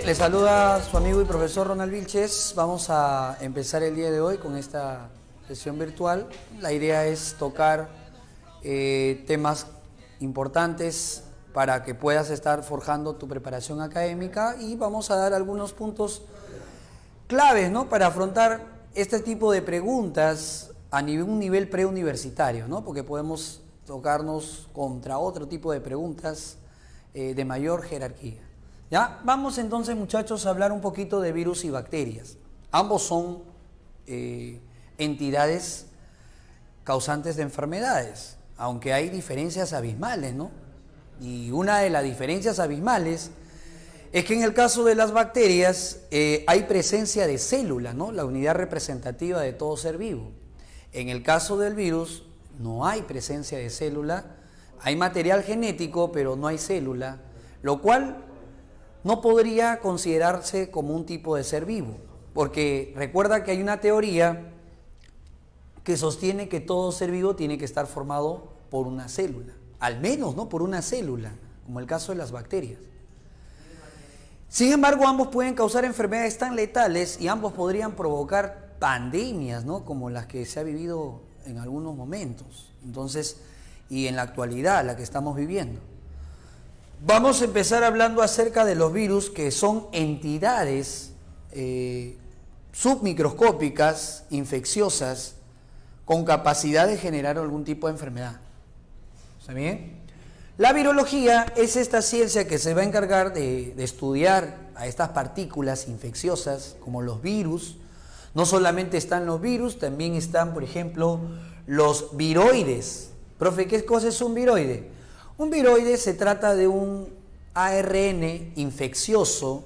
Le saluda su amigo y profesor Ronald Vilches. Vamos a empezar el día de hoy con esta sesión virtual. La idea es tocar temas importantes para que puedas estar forjando tu preparación académica, y vamos a dar algunos puntos claves, ¿no?, para afrontar este tipo de preguntas a un nivel preuniversitario, ¿no?, porque podemos tocarnos contra otro tipo de preguntas de mayor jerarquía. ¿Ya? Vamos entonces, muchachos, a hablar un poquito de virus y bacterias. Ambos son entidades causantes de enfermedades, aunque hay diferencias abismales, ¿no? Y una de las diferencias abismales es que en el caso de las bacterias hay presencia de célula, ¿no?, la unidad representativa de todo ser vivo. En el caso del virus no hay presencia de célula, hay material genético, pero no hay célula, lo cual no podría considerarse como un tipo de ser vivo, porque recuerda que hay una teoría que sostiene que todo ser vivo tiene que estar formado por una célula, al menos, ¿no?, por una célula, como el caso de las bacterias. Sin embargo, ambos pueden causar enfermedades tan letales y ambos podrían provocar pandemias, ¿no?, como las que se ha vivido en algunos momentos, entonces, y en la actualidad, la que estamos viviendo. Vamos a empezar hablando acerca de los virus, que son entidades submicroscópicas, infecciosas, con capacidad de generar algún tipo de enfermedad. ¿Está bien? La virología es esta ciencia que se va a encargar de estudiar a estas partículas infecciosas, como los virus. No solamente están los virus, también están, por ejemplo, los viroides. Profe, ¿qué cosa es un viroide? Un viroide se trata de un ARN infeccioso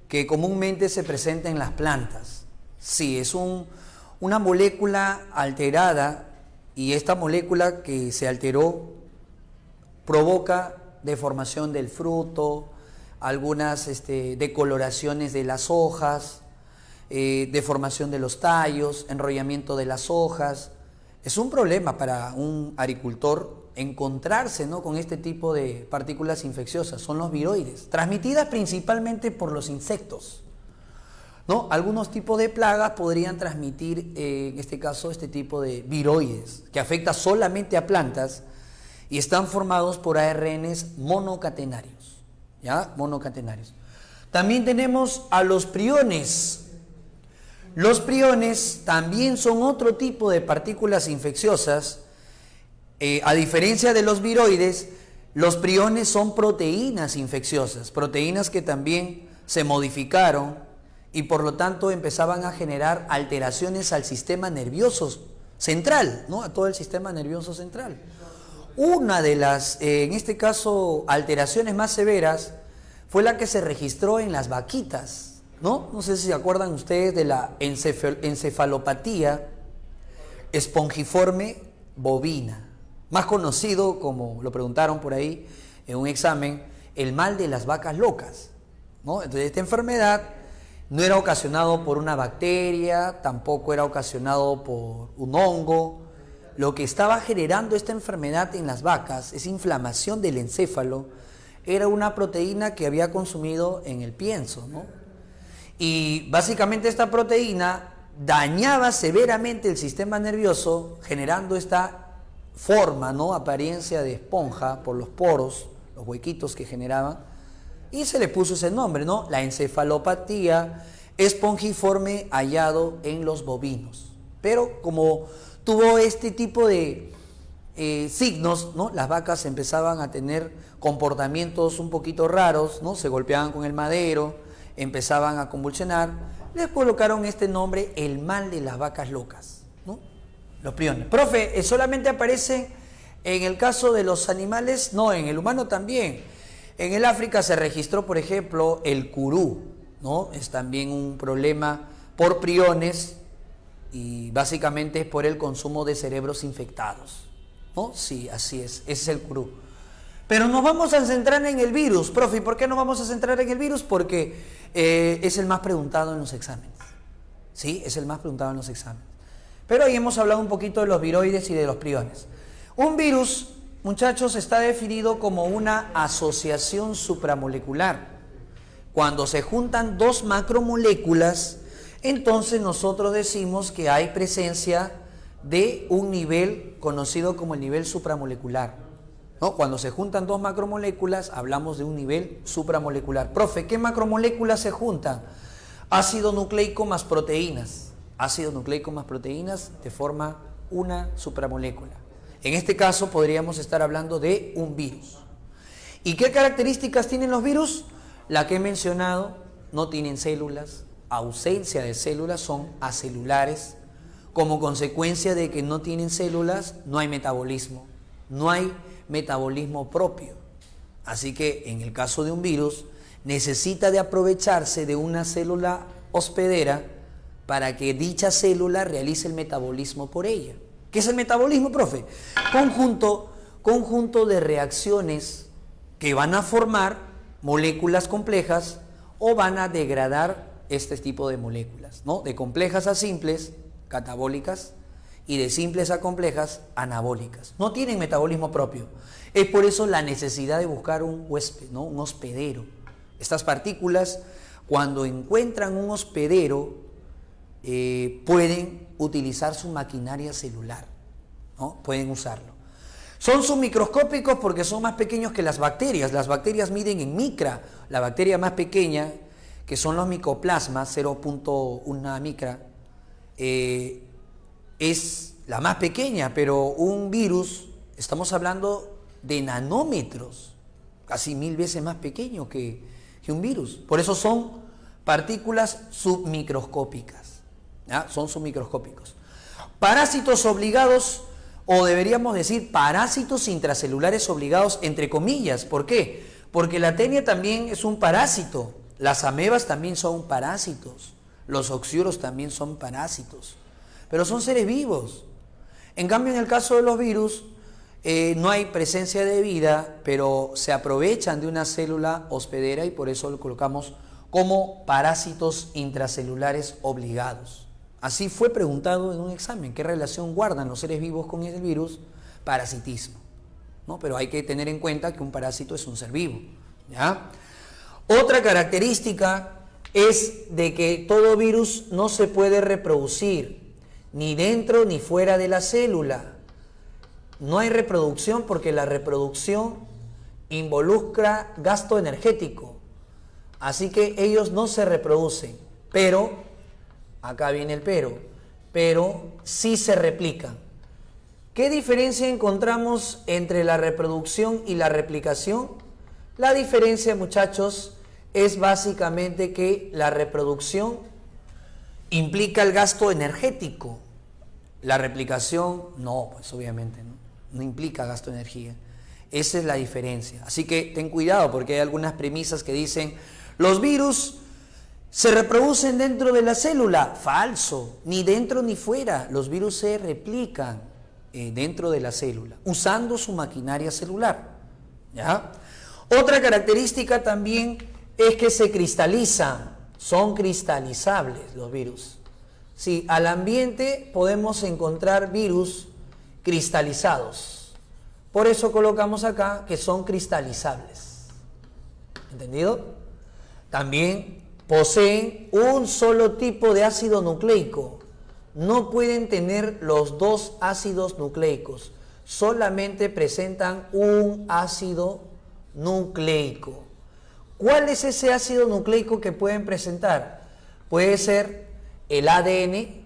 que comúnmente se presenta en las plantas. Sí, es una molécula alterada, y esta molécula que se alteró provoca deformación del fruto, algunas decoloraciones de las hojas, deformación de los tallos, enrollamiento de las hojas. Es un problema para un agricultor encontrarse, ¿no?, con este tipo de partículas infecciosas. Son los viroides, transmitidas principalmente por los insectos, ¿no? Algunos tipos de plagas podrían transmitir, en este caso, este tipo de viroides, que afecta solamente a plantas y están formados por ARNs monocatenarios, ¿ya? Monocatenarios. También tenemos a los priones. Los priones también son otro tipo de partículas infecciosas. A diferencia de los viroides, los priones son proteínas infecciosas, proteínas que también se modificaron y por lo tanto empezaban a generar alteraciones al sistema nervioso central, ¿no?, a todo el sistema nervioso central. Una de las, en este caso, alteraciones más severas fue la que se registró en las vaquitas, ¿no? No sé si se acuerdan ustedes de la encefalopatía espongiforme bovina, más conocido, como lo preguntaron por ahí en un examen, el mal de las vacas locas, ¿no? Entonces, esta enfermedad no era ocasionado por una bacteria, tampoco era ocasionado por un hongo. Lo que estaba generando esta enfermedad en las vacas, esa inflamación del encéfalo, era una proteína que había consumido en el pienso, ¿no? Y básicamente esta proteína dañaba severamente el sistema nervioso, generando esta forma, ¿no?, apariencia de esponja por los poros, los huequitos que generaban, y se le puso ese nombre, ¿no?, la encefalopatía espongiforme hallado en los bovinos. Pero como tuvo este tipo de signos, ¿no?, las vacas empezaban a tener comportamientos un poquito raros, ¿no?, se golpeaban con el madero, empezaban a convulsionar, les colocaron este nombre, el mal de las vacas locas, ¿no?, los priones. Profe, ¿solamente aparece en el caso de los animales? No, en el humano también. En el África se registró, por ejemplo, el curú, ¿no? Es también un problema por priones, y básicamente es por el consumo de cerebros infectados, ¿no? Sí, así es, ese es el curú. Pero nos vamos a centrar en el virus, profe. ¿Y por qué nos vamos a centrar en el virus? Porque es el más preguntado en los exámenes. ¿Sí? Es el más preguntado en los exámenes. Pero ahí hemos hablado un poquito de los viroides y de los priones. Un virus, muchachos, está definido como una asociación supramolecular. Cuando se juntan dos macromoléculas, entonces nosotros decimos que hay presencia de un nivel conocido como el nivel supramolecular, ¿no? Cuando se juntan dos macromoléculas, hablamos de un nivel supramolecular. Profe, ¿qué macromoléculas se juntan? Ácido nucleico más proteínas. Ácido nucleico más proteínas te forma una supramolécula. En este caso podríamos estar hablando de un virus. ¿Y qué características tienen los virus? La que he mencionado: no tienen células, ausencia de células, son acelulares. Como consecuencia de que no tienen células, no hay metabolismo propio. Así que en el caso de un virus, necesita de aprovecharse de una célula hospedera para que dicha célula realice el metabolismo por ella. ¿Qué es el metabolismo, profe? Conjunto de reacciones que van a formar moléculas complejas o van a degradar este tipo de moléculas, ¿no? De complejas a simples, catabólicas, y de simples a complejas, anabólicas. No tienen metabolismo propio. Es por eso la necesidad de buscar un huésped, ¿no? Un hospedero. Estas partículas, cuando encuentran un hospedero, pueden utilizar su maquinaria celular, ¿no? Pueden usarlo. Son submicroscópicos porque son más pequeños que las bacterias. Las bacterias miden en micra. La bacteria más pequeña, que son los micoplasmas, 0.1 micra, es la más pequeña, pero un virus, estamos hablando de nanómetros, casi 1000 veces más pequeño que un virus. Por eso son partículas submicroscópicas, ¿ya? Son submicroscópicos. Parásitos obligados, o deberíamos decir parásitos intracelulares obligados, entre comillas. ¿Por qué? Porque la tenia también es un parásito, las amebas también son parásitos, los oxiuros también son parásitos, pero son seres vivos. En cambio, en el caso de los virus, no hay presencia de vida, pero se aprovechan de una célula hospedera y por eso lo colocamos como parásitos intracelulares obligados. Así fue preguntado en un examen: ¿qué relación guardan los seres vivos con el virus? Parasitismo, ¿no? Pero hay que tener en cuenta que un parásito es un ser vivo, ¿ya? Otra característica es de que todo virus no se puede reproducir ni dentro ni fuera de la célula. No hay reproducción porque la reproducción involucra gasto energético. Así que ellos no se reproducen, pero, acá viene el pero sí se replican. ¿Qué diferencia encontramos entre la reproducción y la replicación? La diferencia, muchachos, es básicamente que la reproducción implica el gasto energético. La replicación no, pues obviamente no implica gasto de energía. Esa es la diferencia. Así que ten cuidado porque hay algunas premisas que dicen: los virus se reproducen dentro de la célula. Falso, ni dentro ni fuera. Los virus se replican dentro de la célula, usando su maquinaria celular, ¿ya? Otra característica también es que se cristalizan, son cristalizables los virus. Sí, al ambiente podemos encontrar virus cristalizados. Por eso colocamos acá que son cristalizables. ¿Entendido? También poseen un solo tipo de ácido nucleico. No pueden tener los dos ácidos nucleicos. Solamente presentan un ácido nucleico. ¿Cuál es ese ácido nucleico que pueden presentar? Puede ser el ADN,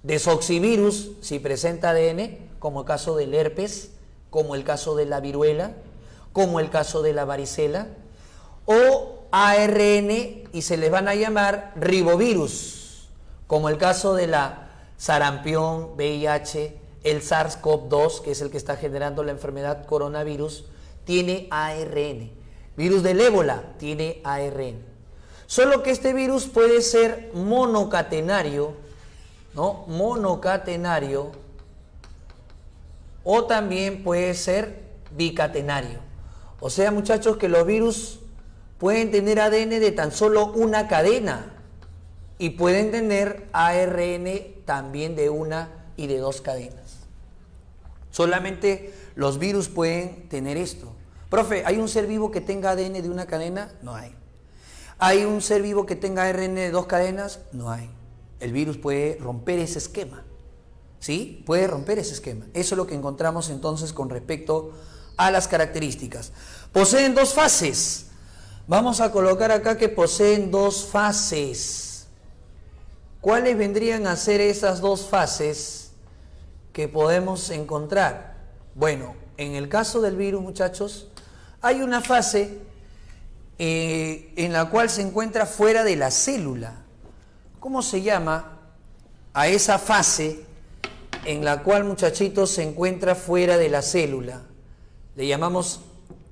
desoxivirus, si presenta ADN, como el caso del herpes, como el caso de la viruela, como el caso de la varicela, o ARN, y se les van a llamar ribovirus, como el caso de la sarampión, VIH, el SARS-CoV-2, que es el que está generando la enfermedad coronavirus, tiene ARN. Virus del ébola tiene ARN. Solo que este virus puede ser monocatenario, ¿no? Monocatenario, o también puede ser bicatenario. O sea, muchachos, que los virus pueden tener ADN de tan solo una cadena. y pueden tener ARN también de una y de dos cadenas. Solamente los virus pueden tener esto. Profe, ¿hay un ser vivo que tenga ADN de una cadena? No hay. ¿Hay un ser vivo que tenga ARN de dos cadenas? No hay. El virus puede romper ese esquema. ¿Sí? Puede romper ese esquema. Eso es lo que encontramos entonces con respecto a las características. Poseen dos fases. Vamos a colocar acá que poseen dos fases. ¿Cuáles vendrían a ser esas dos fases que podemos encontrar? Bueno, en el caso del virus, muchachos, hay una fase en la cual se encuentra fuera de la célula. ¿Cómo se llama a esa fase en la cual, muchachitos, se encuentra fuera de la célula? Le llamamos,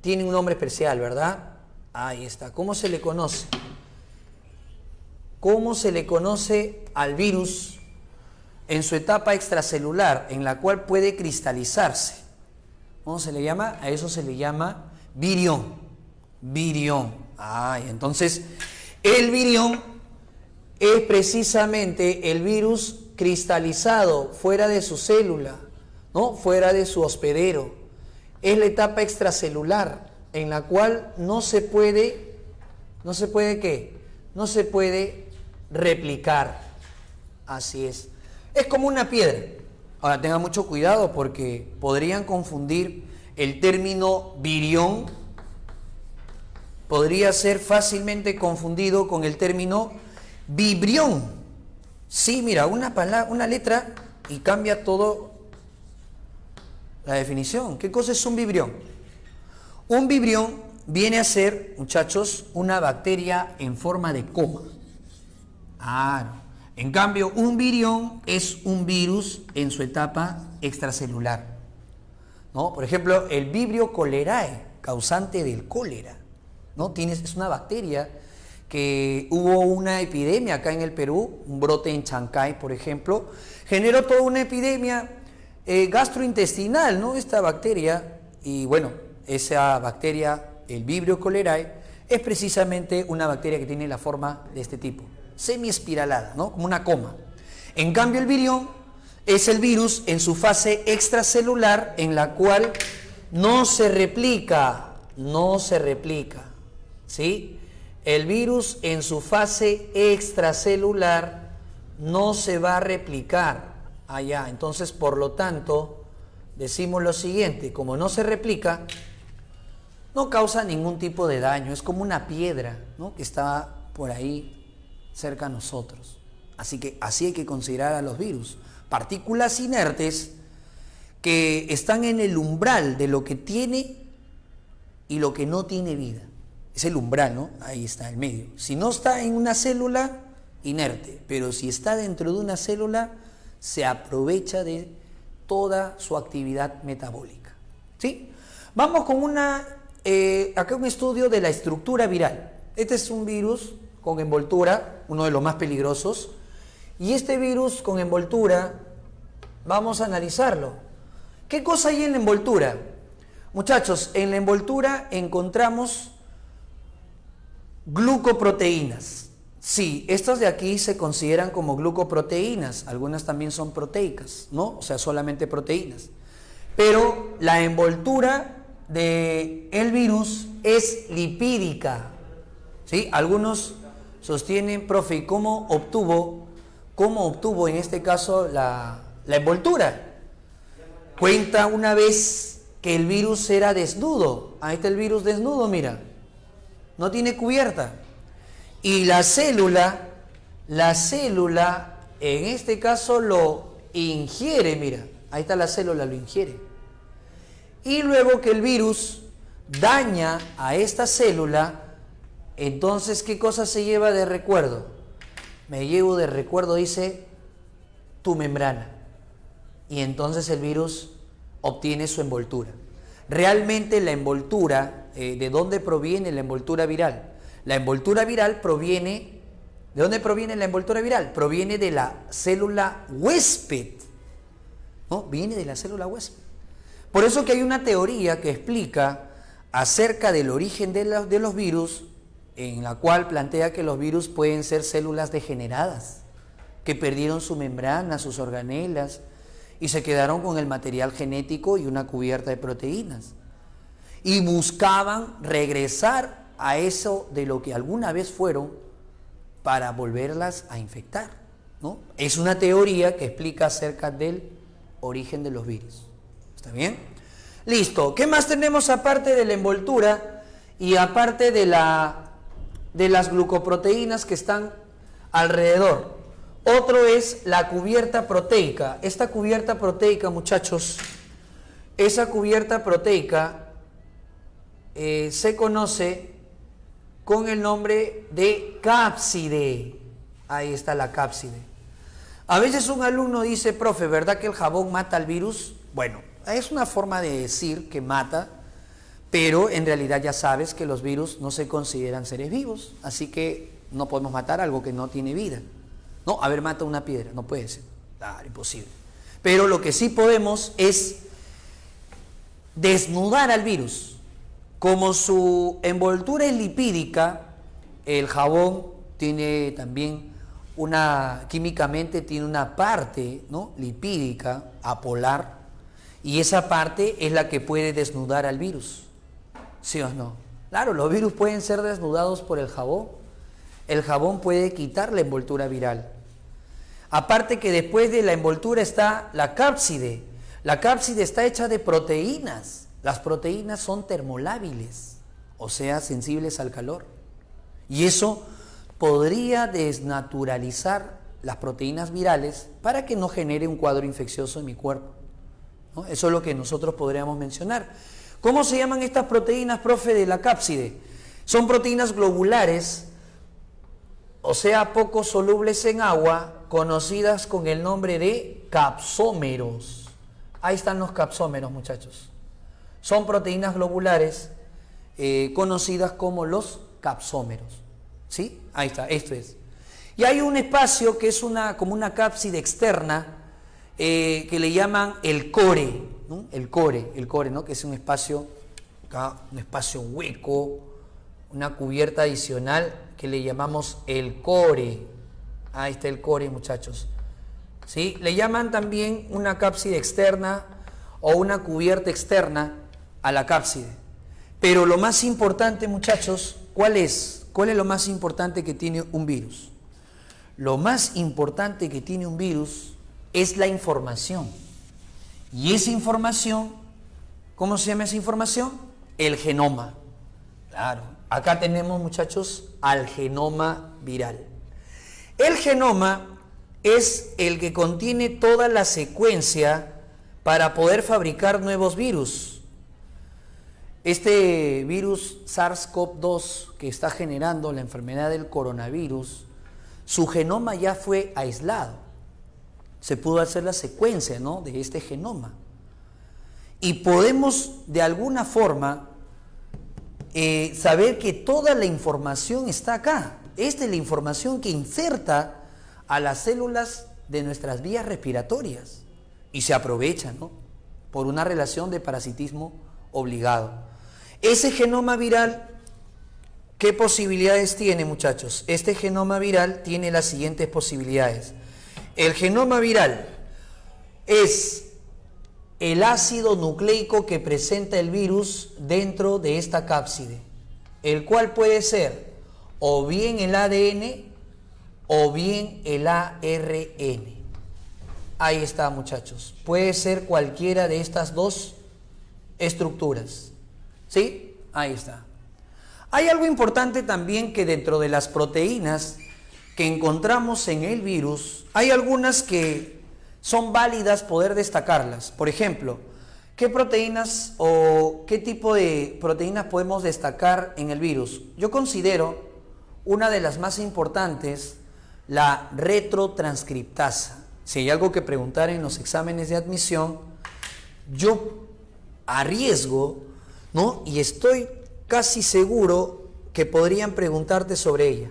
tiene un nombre especial, ¿verdad? Ahí está. ¿Cómo se le conoce? ¿Cómo se le conoce al virus en su etapa extracelular, en la cual puede cristalizarse? ¿Cómo se le llama? A eso se le llama virión. Virión. Entonces, el virión es precisamente el virus cristalizado fuera de su célula, ¿no? Fuera de su hospedero. Es la etapa extracelular en la cual no se puede ¿qué? No se puede replicar. Así es. Es como una piedra. Ahora tengan mucho cuidado porque podrían confundir el término virión, podría ser fácilmente confundido con el término vibrión. Sí, mira, una letra y cambia todo la definición. ¿Qué cosa es un vibrión? Un vibrión viene a ser, muchachos, una bacteria en forma de coma. No. En cambio, un virión es un virus en su etapa extracelular, ¿no? Por ejemplo, el Vibrio cholerae, causante del cólera, ¿no? Es una bacteria que hubo una epidemia acá en el Perú, un brote en Chancay, por ejemplo, generó toda una epidemia gastrointestinal, ¿no? Esta bacteria, y bueno, esa bacteria, el Vibrio cholerae, es precisamente una bacteria que tiene la forma de este tipo, semiespiralada, ¿no? Como una coma. En cambio, el virión es el virus en su fase extracelular, en la cual no se replica, ¿sí? El virus en su fase extracelular no se va a replicar allá. Entonces, por lo tanto, decimos lo siguiente: como no se replica, no causa ningún tipo de daño. Es como una piedra, ¿no? Que está por ahí cerca a nosotros. Así que así hay que considerar a los virus: partículas inertes que están en el umbral de lo que tiene y lo que no tiene vida. Es el umbral, ¿no? Ahí está, el medio. Si no está en una célula, inerte, pero si está dentro de una célula, se aprovecha de toda su actividad metabólica. ¿Sí? Vamos con acá un estudio de la estructura viral. Este es un virus con envoltura, uno de los más peligrosos, y este virus con envoltura vamos a analizarlo. ¿Qué cosa hay en la envoltura? Muchachos, en la envoltura encontramos glucoproteínas. Sí, estas de aquí se consideran como glucoproteínas, algunas también son proteicas, ¿no? O sea, solamente proteínas. Pero la envoltura del virus es lipídica, ¿sí? Algunos sostienen, profe, ¿y cómo obtuvo en este caso la envoltura? Cuenta una vez que el virus era desnudo. Ahí está el virus desnudo, mira. No tiene cubierta. Y la célula, en este caso lo ingiere, mira. Ahí está la célula, lo ingiere. Y luego que el virus daña a esta célula, entonces, ¿qué cosa se lleva de recuerdo? Me llevo de recuerdo, dice, tu membrana. Y entonces el virus obtiene su envoltura. Realmente la envoltura, ¿de dónde proviene la envoltura viral? La envoltura viral proviene, ¿de dónde proviene la envoltura viral? Proviene de la célula huésped, ¿no? Viene de la célula huésped. Por eso que hay una teoría que explica acerca del origen de los virus, en la cual plantea que los virus pueden ser células degeneradas, que perdieron su membrana, sus organelas, y se quedaron con el material genético y una cubierta de proteínas. Y buscaban regresar a eso de lo que alguna vez fueron para volverlas a infectar, ¿no? Es una teoría que explica acerca del origen de los virus. ¿Está bien? Listo. ¿Qué más tenemos aparte de la envoltura y aparte de las glucoproteínas que están alrededor? Otro es la cubierta proteica. Esta cubierta proteica, muchachos, esa cubierta proteica se conoce con el nombre de cápside. Ahí está la cápside. A veces un alumno dice, profe, ¿verdad que el jabón mata al virus? Bueno, es una forma de decir que mata, pero en realidad ya sabes que los virus no se consideran seres vivos, así que no podemos matar algo que no tiene vida. No, a ver, mata una piedra, no puede ser, claro, imposible. Pero lo que sí podemos es desnudar al virus. Como su envoltura es lipídica, el jabón tiene también químicamente tiene una parte, ¿no?, lipídica, apolar, y esa parte es la que puede desnudar al virus. ¿Sí o no? Claro, los virus pueden ser desnudados por el jabón. El jabón puede quitar la envoltura viral. Aparte que después de la envoltura está la cápside. La cápside está hecha de proteínas. Las proteínas son termolábiles, o sea, sensibles al calor. Y eso podría desnaturalizar las proteínas virales para que no genere un cuadro infeccioso en mi cuerpo, ¿no? Eso es lo que nosotros podríamos mencionar. ¿Cómo se llaman estas proteínas, profe, de la cápside? Son proteínas globulares, o sea, poco solubles en agua, conocidas con el nombre de capsómeros. Ahí están los capsómeros, muchachos. Son proteínas globulares conocidas como los capsómeros. ¿Sí? Ahí está, esto es. Y hay un espacio que es como una cápside externa que le llaman el core, ¿no? El core, ¿no?, que es un espacio, acá, un espacio hueco, una cubierta adicional que le llamamos el core. Ahí está el core, muchachos. ¿Sí? Le llaman también una cápside externa o una cubierta externa a la cápside. Pero lo más importante, muchachos, ¿cuál es? ¿Cuál es lo más importante que tiene un virus? Lo más importante que tiene un virus es la información. Y esa información, ¿cómo se llama esa información? El genoma. Claro, acá tenemos, muchachos, al genoma viral. El genoma es el que contiene toda la secuencia para poder fabricar nuevos virus. Este virus SARS-CoV-2 que está generando la enfermedad del coronavirus, su genoma ya fue aislado. Se pudo hacer la secuencia, ¿no?, de este genoma. Y podemos de alguna forma saber que toda la información está acá. Esta es la información que inserta a las células de nuestras vías respiratorias y se aprovecha, ¿no?, por una relación de parasitismo obligado. Ese genoma viral, ¿qué posibilidades tiene, muchachos? Este genoma viral tiene las siguientes posibilidades. El genoma viral es el ácido nucleico que presenta el virus dentro de esta cápside, el cual puede ser o bien el ADN o bien el ARN. Ahí está, muchachos. Puede ser cualquiera de estas dos estructuras. ¿Sí? Ahí está. Hay algo importante también, que dentro de las proteínas que encontramos en el virus, hay algunas que son válidas poder destacarlas. Por ejemplo, ¿qué proteínas o qué tipo de proteínas podemos destacar en el virus? Yo considero una de las más importantes la retrotranscriptasa. Si hay algo que preguntar en los exámenes de admisión, yo arriesgo, ¿no?, y estoy casi seguro que podrían preguntarte sobre ella.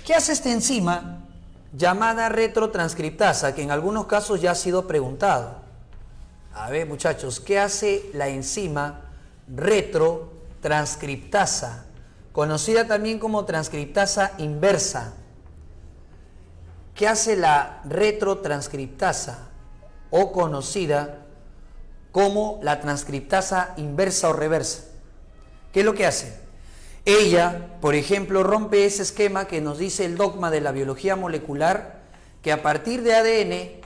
¿Qué hace esta enzima llamada retrotranscriptasa, que en algunos casos ya ha sido preguntado? A ver, muchachos, ¿qué hace la enzima retrotranscriptasa? conocida también como transcriptasa inversa. ¿Qué hace la retrotranscriptasa? O conocida como la transcriptasa inversa o reversa. ¿Qué es lo que hace? Ella, por ejemplo, rompe ese esquema que nos dice el dogma de la biología molecular, que a partir de ADN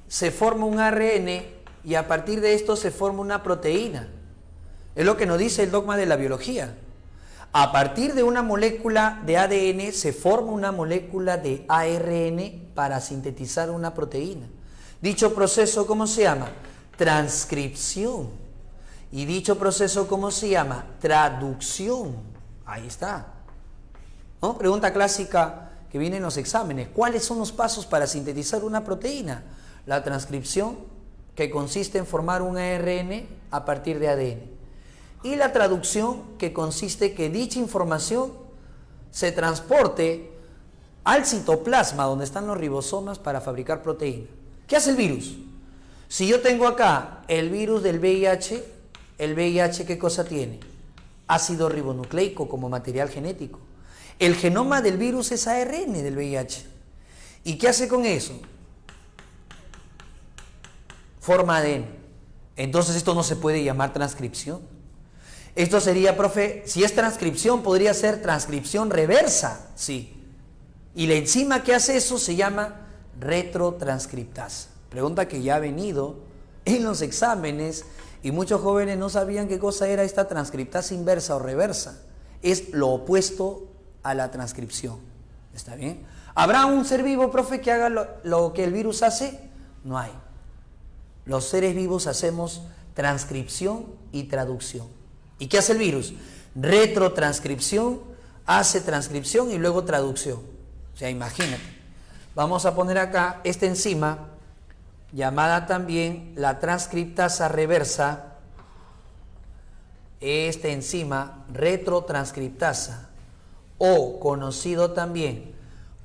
se forma un ARN y a partir de esto se forma una proteína. Es lo que nos dice el dogma de la biología. A partir de una molécula de ADN se forma una molécula de ARN para sintetizar una proteína. Dicho proceso, ¿cómo se llama? Transcripción. Y dicho proceso, ¿cómo se llama? Traducción. Ahí está. ¿No? Pregunta clásica que viene en los exámenes. ¿Cuáles son los pasos para sintetizar una proteína? La transcripción, que consiste en formar un ARN a partir de ADN. Y la traducción, que consiste en que dicha información se transporte al citoplasma, donde están los ribosomas, para fabricar proteína. ¿Qué hace el virus? Si yo tengo acá el virus del VIH, el VIH, ¿qué cosa tiene? Ácido ribonucleico como material genético. El genoma del virus es ARN del VIH. ¿Y qué hace con eso? Forma ADN. Entonces esto no se puede llamar transcripción. Esto sería, profe, si es transcripción, podría ser transcripción reversa, sí. Y la enzima que hace eso se llama retrotranscriptasa. Pregunta que ya ha venido en los exámenes y muchos jóvenes no sabían qué cosa era esta transcriptasa inversa o reversa. Es lo opuesto a la transcripción. ¿Está bien? ¿Habrá un ser vivo, profe, que haga lo que el virus hace? No hay. Los seres vivos hacemos transcripción y traducción. ¿Y qué hace el virus? Retrotranscripción, hace transcripción y luego traducción. O sea, imagínate. Vamos a poner acá esta enzima, llamada también la transcriptasa reversa, esta enzima retrotranscriptasa, o conocido también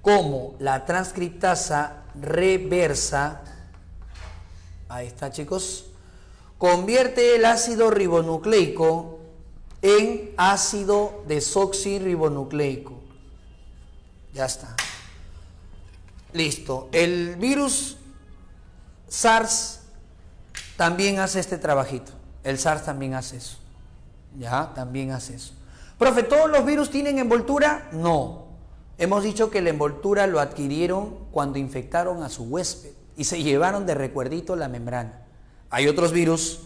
como la transcriptasa reversa. Ahí está, chicos. Convierte el ácido ribonucleico en ácido desoxirribonucleico. Ya está. Listo. El virus SARS también hace este trabajito. El SARS también hace eso. Ya, también hace eso. Profe, ¿todos los virus tienen envoltura? No. Hemos dicho que la envoltura lo adquirieron cuando infectaron a su huésped y se llevaron de recuerdito la membrana. Hay otros virus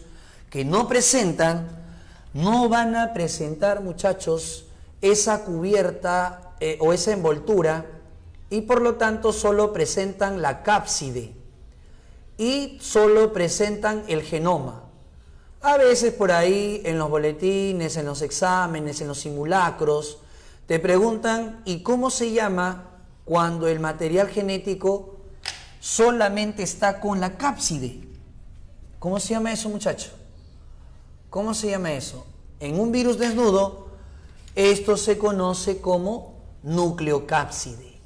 que no presentan, no van a presentar, muchachos, esa cubierta o esa envoltura, y por lo tanto solo presentan la cápside y solo presentan el genoma. A veces por ahí en los boletines, en los exámenes, en los simulacros, te preguntan ¿y cómo se llama cuando el material genético solamente está con la cápside? ¿Cómo se llama eso, muchacho? ¿Cómo se llama eso? En un virus desnudo, esto se conoce como nucleocápside.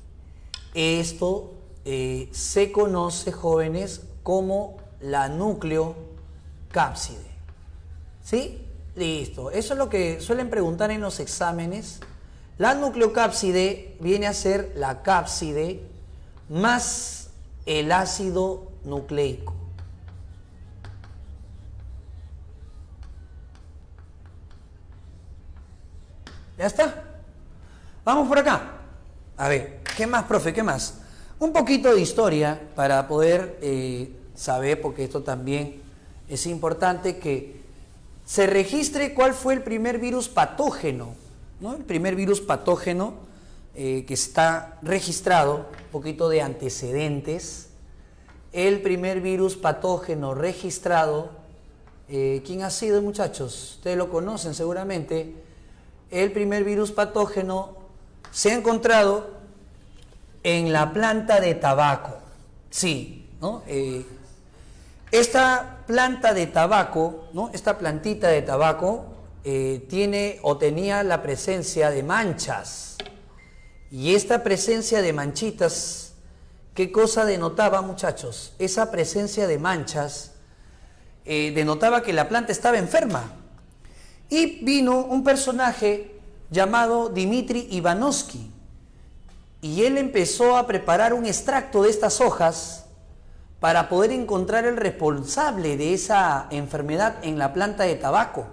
Esto se conoce, jóvenes, como la nucleocápside. ¿Sí? Listo. Eso es lo que suelen preguntar en los exámenes. La nucleocápside viene a ser la cápside más el ácido nucleico. ¿Ya está? Vamos por acá. A ver, ¿qué más, profe? ¿Qué más? Un poquito de historia para poder saber, porque esto también es importante, que se registre cuál fue el primer virus patógeno, ¿no? El primer virus patógeno que está registrado, un poquito de antecedentes. El primer virus patógeno registrado, ¿quién ha sido, muchachos? Ustedes lo conocen seguramente. El primer virus patógeno se ha encontrado en la planta de tabaco. Sí, ¿no? Esta planta de tabaco, ¿no? Esta plantita de tabaco tiene o tenía la presencia de manchas. Y esta presencia de manchitas, ¿qué cosa denotaba, muchachos? Esa presencia de manchas denotaba que la planta estaba enferma. Y vino un personaje llamado Dmitri Ivanovsky, y él empezó a preparar un extracto de estas hojas para poder encontrar el responsable de esa enfermedad en la planta de tabaco.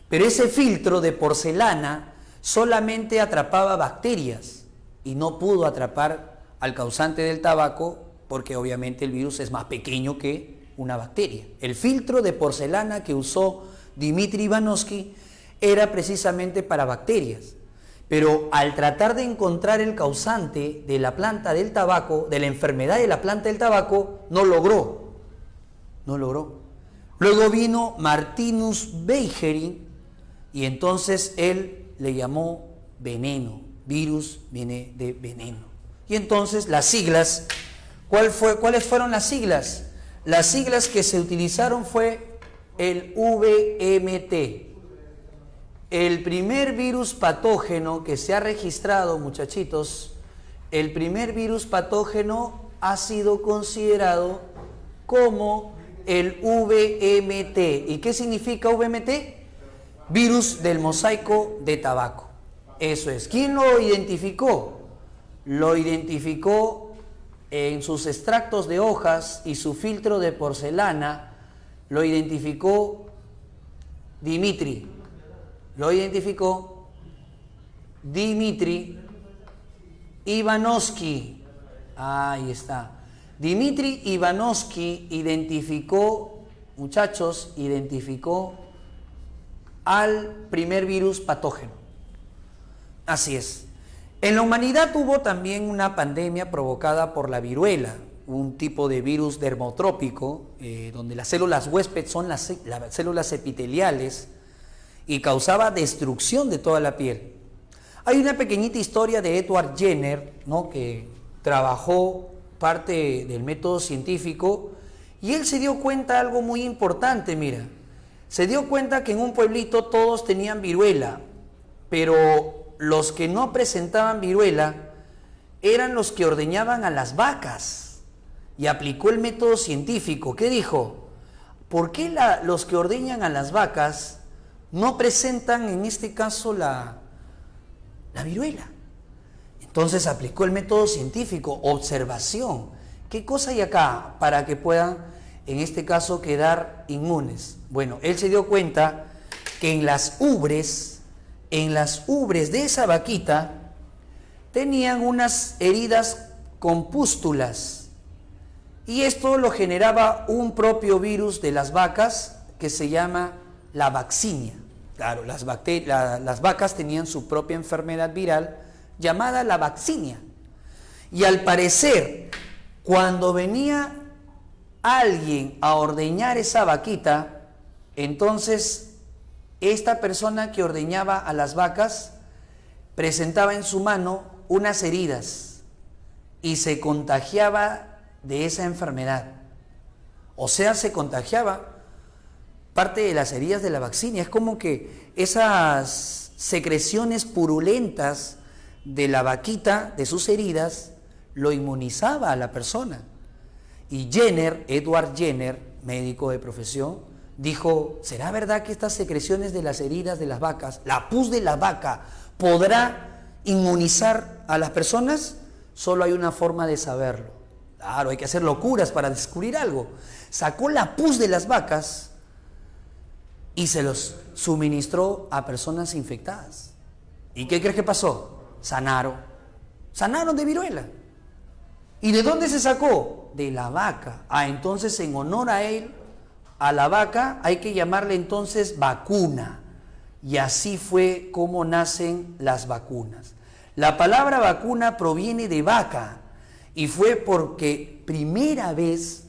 Pero ese filtro de porcelana solamente atrapaba bacterias y no pudo atrapar al causante del tabaco, porque obviamente el virus es más pequeño que una bacteria. El filtro de porcelana que usó Dmitri Ivanovsky era precisamente para bacterias. Pero al tratar de encontrar el causante de la planta del tabaco, de la enfermedad de la planta del tabaco, no logró. Luego vino Martinus Beijeri, y entonces él le llamó veneno. Virus viene de veneno. Y entonces las siglas, ¿cuáles fueron las siglas? Las siglas que se utilizaron fue el VMT. El primer virus patógeno que se ha registrado, muchachitos, el primer virus patógeno ha sido considerado como el VMT. ¿Y qué significa VMT? Virus del mosaico de tabaco. Eso es. ¿Quién lo identificó? Lo identificó en sus extractos de hojas y su filtro de porcelana, lo identificó Dmitri. Lo identificó Dmitri Ivanovsky. Ahí está. Dmitri Ivanovsky identificó, muchachos, identificó al primer virus patógeno. Así es. En la humanidad hubo también una pandemia provocada por la viruela, un tipo de virus dermotrópico, donde las células huésped son las células epiteliales, y causaba destrucción de toda la piel. Hay una pequeñita historia de Edward Jenner, ¿no?, que trabajó parte del método científico, y él se dio cuenta de algo muy importante. Mira, se dio cuenta que en un pueblito todos tenían viruela, pero los que no presentaban viruela eran los que ordeñaban a las vacas, y aplicó el método científico. ¿Qué dijo? ¿Por qué los que ordeñan a las vacas no presentan, en este caso, la viruela? Entonces aplicó el método científico, observación. ¿Qué cosa hay acá para que puedan, en este caso, quedar inmunes? Bueno, él se dio cuenta que en las ubres de esa vaquita tenían unas heridas con pústulas, y esto lo generaba un propio virus de las vacas que se llama la vaccinia. Claro, las vacas tenían su propia enfermedad viral llamada la vaccinia. Y al parecer, cuando venía alguien a ordeñar esa vaquita, entonces esta persona que ordeñaba a las vacas presentaba en su mano unas heridas y se contagiaba de esa enfermedad. O sea, se contagiaba parte de las heridas de la vaccinia. Es como que esas secreciones purulentas de la vaquita, de sus heridas, lo inmunizaba a la persona. Y Jenner, Edward Jenner, médico de profesión, dijo: ¿será verdad que estas secreciones de las heridas de las vacas, la pus de la vaca, podrá inmunizar a las personas? Solo hay una forma de saberlo. Claro, hay que hacer locuras para descubrir algo. Sacó la pus de las vacas y se los suministró a personas infectadas. ¿Y qué crees que pasó? Sanaron de viruela. ¿Y de dónde se sacó? De la vaca. Entonces, en honor a él, a la vaca, hay que llamarle entonces vacuna. Y así fue como nacen las vacunas. La palabra vacuna proviene de vaca, y fue porque primera vez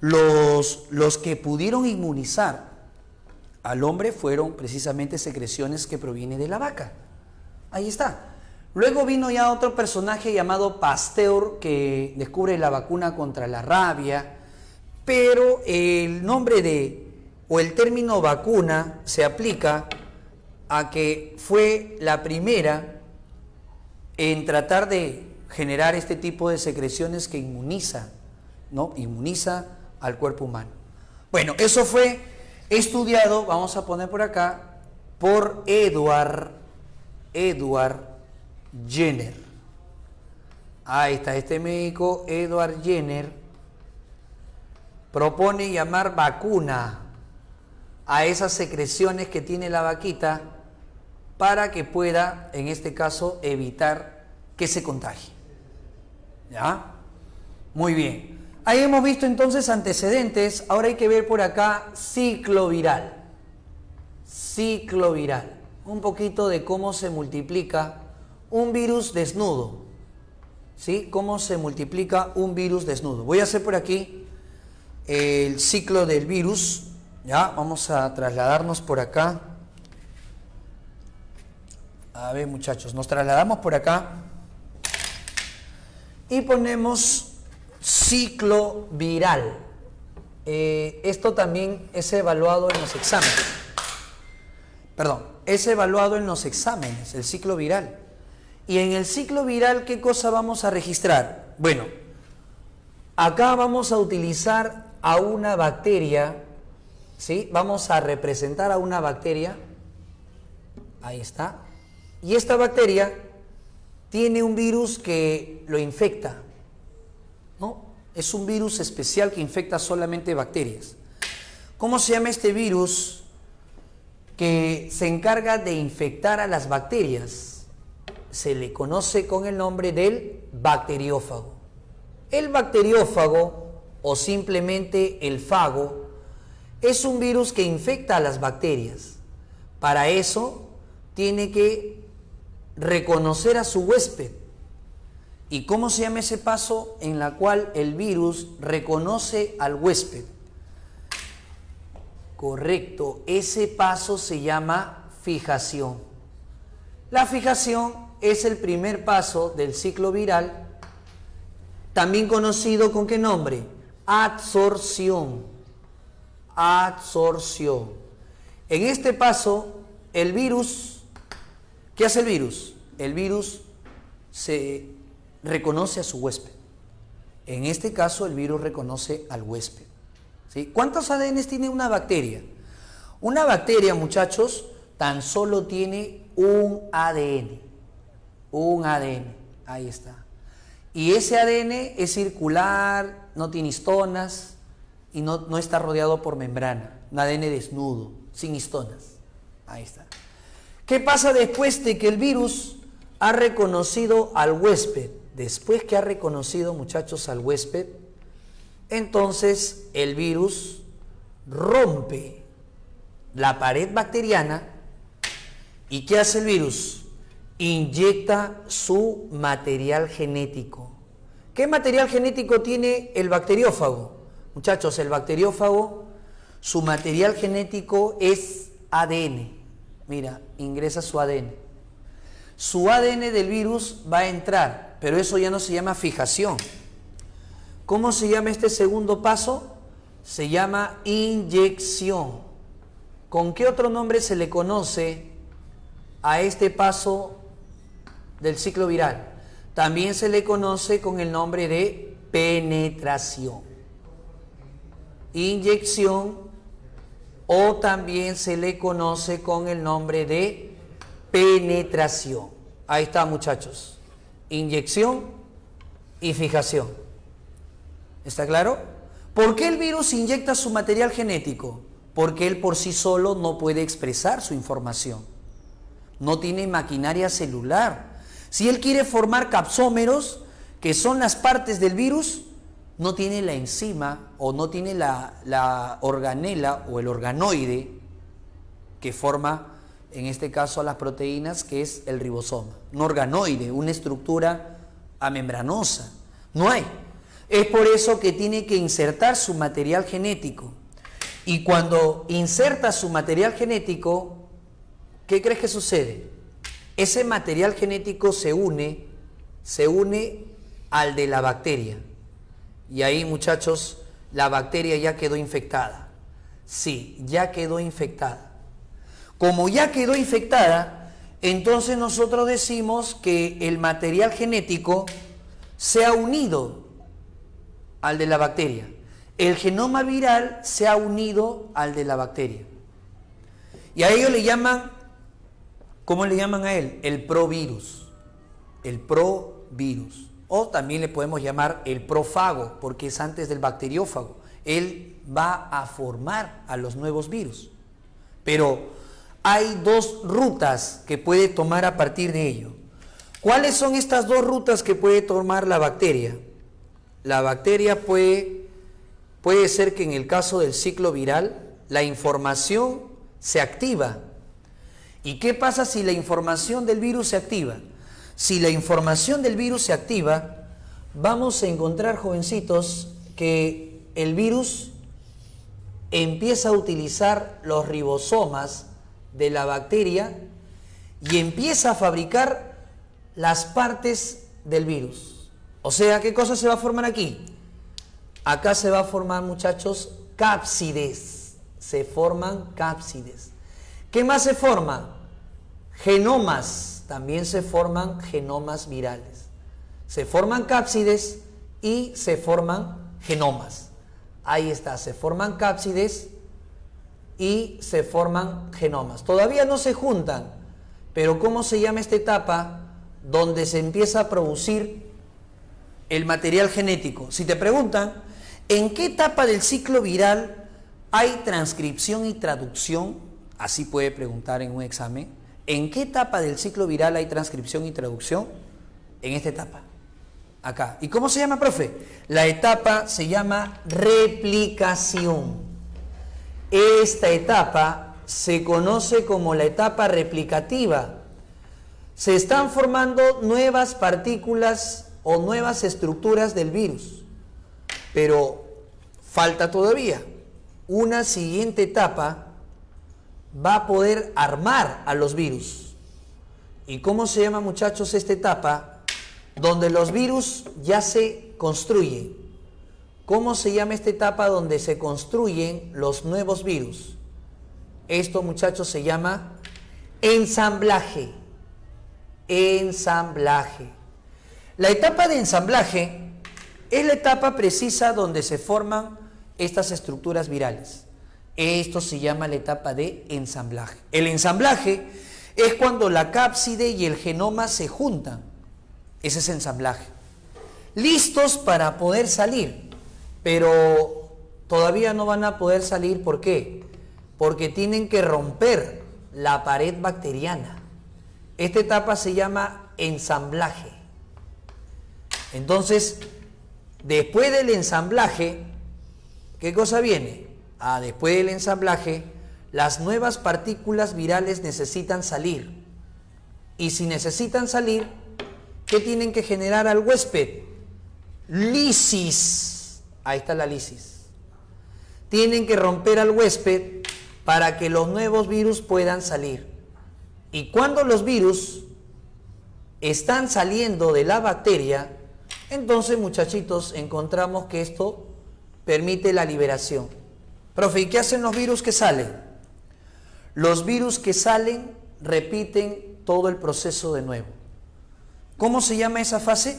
los que pudieron inmunizar al hombre fueron precisamente secreciones que provienen de la vaca. Ahí está. Luego vino ya otro personaje llamado Pasteur, que descubre la vacuna contra la rabia, pero el nombre o el término vacuna se aplica a que fue la primera en tratar de generar este tipo de secreciones que inmuniza, ¿no? Inmuniza al cuerpo humano. Bueno, eso fue estudiado, vamos a poner por acá, por Edward Edward Jenner. Ahí está, este médico, Edward Jenner, propone llamar vacuna a esas secreciones que tiene la vaquita para que pueda, en este caso, evitar que se contagie. ¿Ya? Muy bien. Ahí hemos visto entonces antecedentes. Ahora hay que ver por acá ciclo viral. Ciclo viral. Un poquito de cómo se multiplica un virus desnudo. ¿Sí? Cómo se multiplica un virus desnudo. Voy a hacer por aquí el ciclo del virus. Ya, vamos a trasladarnos por acá. A ver, muchachos, nos trasladamos por acá y ponemos ciclo viral. Esto también es evaluado en los exámenes. Perdón, es evaluado en los exámenes, el ciclo viral. Y en el ciclo viral, ¿qué cosa vamos a registrar? Bueno, acá vamos a utilizar a una bacteria, ¿sí? Vamos a representar a una bacteria. Ahí está. Y esta bacteria tiene un virus que lo infecta, ¿no? Es un virus especial que infecta solamente bacterias. ¿Cómo se llama este virus que se encarga de infectar a las bacterias? Se le conoce con el nombre del bacteriófago. El bacteriófago, o simplemente el fago, es un virus que infecta a las bacterias. Para eso tiene que reconocer a su huésped. ¿Y cómo se llama ese paso en la cual el virus reconoce al huésped? Correcto, ese paso se llama fijación. La fijación es el primer paso del ciclo viral, también conocido ¿con qué nombre? Adsorción. Adsorción. En este paso, el virus, ¿qué hace el virus? El virus se reconoce a su huésped. En este caso, el virus reconoce al huésped. ¿Sí? ¿Cuántos ADNs tiene una bacteria? Una bacteria, muchachos, tan solo tiene un ADN. Un ADN. Ahí está. Y ese ADN es circular, no tiene histonas y no está rodeado por membrana. Un ADN desnudo, sin histonas. Ahí está. ¿Qué pasa después de que el virus ha reconocido al huésped? Después que ha reconocido, muchachos, al huésped, entonces el virus rompe la pared bacteriana. ¿Y qué hace el virus? Inyecta su material genético. ¿Qué material genético tiene el bacteriófago? Muchachos, el bacteriófago, su material genético es ADN. Mira, ingresa su ADN. Su ADN del virus va a entrar, pero eso ya no se llama fijación. ¿Cómo se llama este segundo paso? Se llama inyección. ¿Con qué otro nombre se le conoce a este paso del ciclo viral? También se le conoce con el nombre de penetración. Inyección, o también se le conoce con el nombre de penetración. Ahí está, muchachos. Inyección y fijación. ¿Está claro? ¿Por qué el virus inyecta su material genético? Porque él por sí solo no puede expresar su información. No tiene maquinaria celular. Si él quiere formar capsómeros, que son las partes del virus, no tiene la enzima o no tiene la organela o el organoide que forma, en este caso, a las proteínas, que es el ribosoma. Un organoide, una estructura amembranosa. No hay. Es por eso que tiene que insertar su material genético. Y cuando inserta su material genético, ¿qué crees que sucede? Ese material genético se une al de la bacteria. Y ahí, muchachos, la bacteria ya quedó infectada. Sí, ya quedó infectada. Como ya quedó infectada, entonces nosotros decimos que el material genético se ha unido al de la bacteria. El genoma viral se ha unido al de la bacteria. Y a ello le llaman ¿Cómo le llaman a él? El provirus. El provirus. O también le podemos llamar el profago, porque es antes del bacteriófago. Él va a formar a los nuevos virus. Pero hay dos rutas que puede tomar a partir de ello. ¿Cuáles son estas dos rutas que puede tomar la bacteria? La bacteria puede ser que en el caso del ciclo viral, la información se activa. ¿Y qué pasa si la información del virus se activa? Si la información del virus se activa, vamos a encontrar, jovencitos, que el virus empieza a utilizar los ribosomas de la bacteria y empieza a fabricar las partes del virus. O sea, ¿qué cosa se va a formar aquí? Acá se va a formar, muchachos, cápsides. Se forman cápsides. ¿Qué más se forma? Genomas. También se forman genomas virales. Se forman cápsides y se forman genomas. Ahí está, se forman cápsides y se forman genomas. Todavía no se juntan, pero ¿cómo se llama esta etapa donde se empieza a producir el material genético? Si te preguntan, ¿en qué etapa del ciclo viral hay transcripción y traducción? Así puede preguntar en un examen. ¿En qué etapa del ciclo viral hay transcripción y traducción? En esta etapa. Acá. ¿Y cómo se llama, profe? La etapa se llama replicación. Esta etapa se conoce como la etapa replicativa. Se están formando nuevas partículas o nuevas estructuras del virus. Pero falta todavía. Una siguiente etapa va a poder armar a los virus. ¿Y cómo se llama, muchachos, esta etapa? Donde los virus ya se construyen. ¿Cómo se llama esta etapa donde se construyen los nuevos virus? Esto, muchachos, se llama ensamblaje. Ensamblaje. La etapa de ensamblaje es la etapa precisa donde se forman estas estructuras virales. Esto se llama la etapa de ensamblaje. El ensamblaje es cuando la cápside y el genoma se juntan. Ese es ensamblaje. Listos para poder salir, pero todavía no van a poder salir. ¿Por qué? Porque tienen que romper la pared bacteriana. Esta etapa se llama ensamblaje. Entonces, después del ensamblaje, ¿qué cosa viene? Después del ensamblaje, las nuevas partículas virales necesitan salir. Y si necesitan salir, ¿qué tienen que generar al huésped? Lisis. Ahí está la lisis. Tienen que romper al huésped para que los nuevos virus puedan salir. Y cuando los virus están saliendo de la bacteria, entonces, muchachitos, encontramos que esto permite la liberación. Profe, ¿y qué hacen los virus que salen? Los virus que salen repiten todo el proceso de nuevo. ¿Cómo se llama esa fase?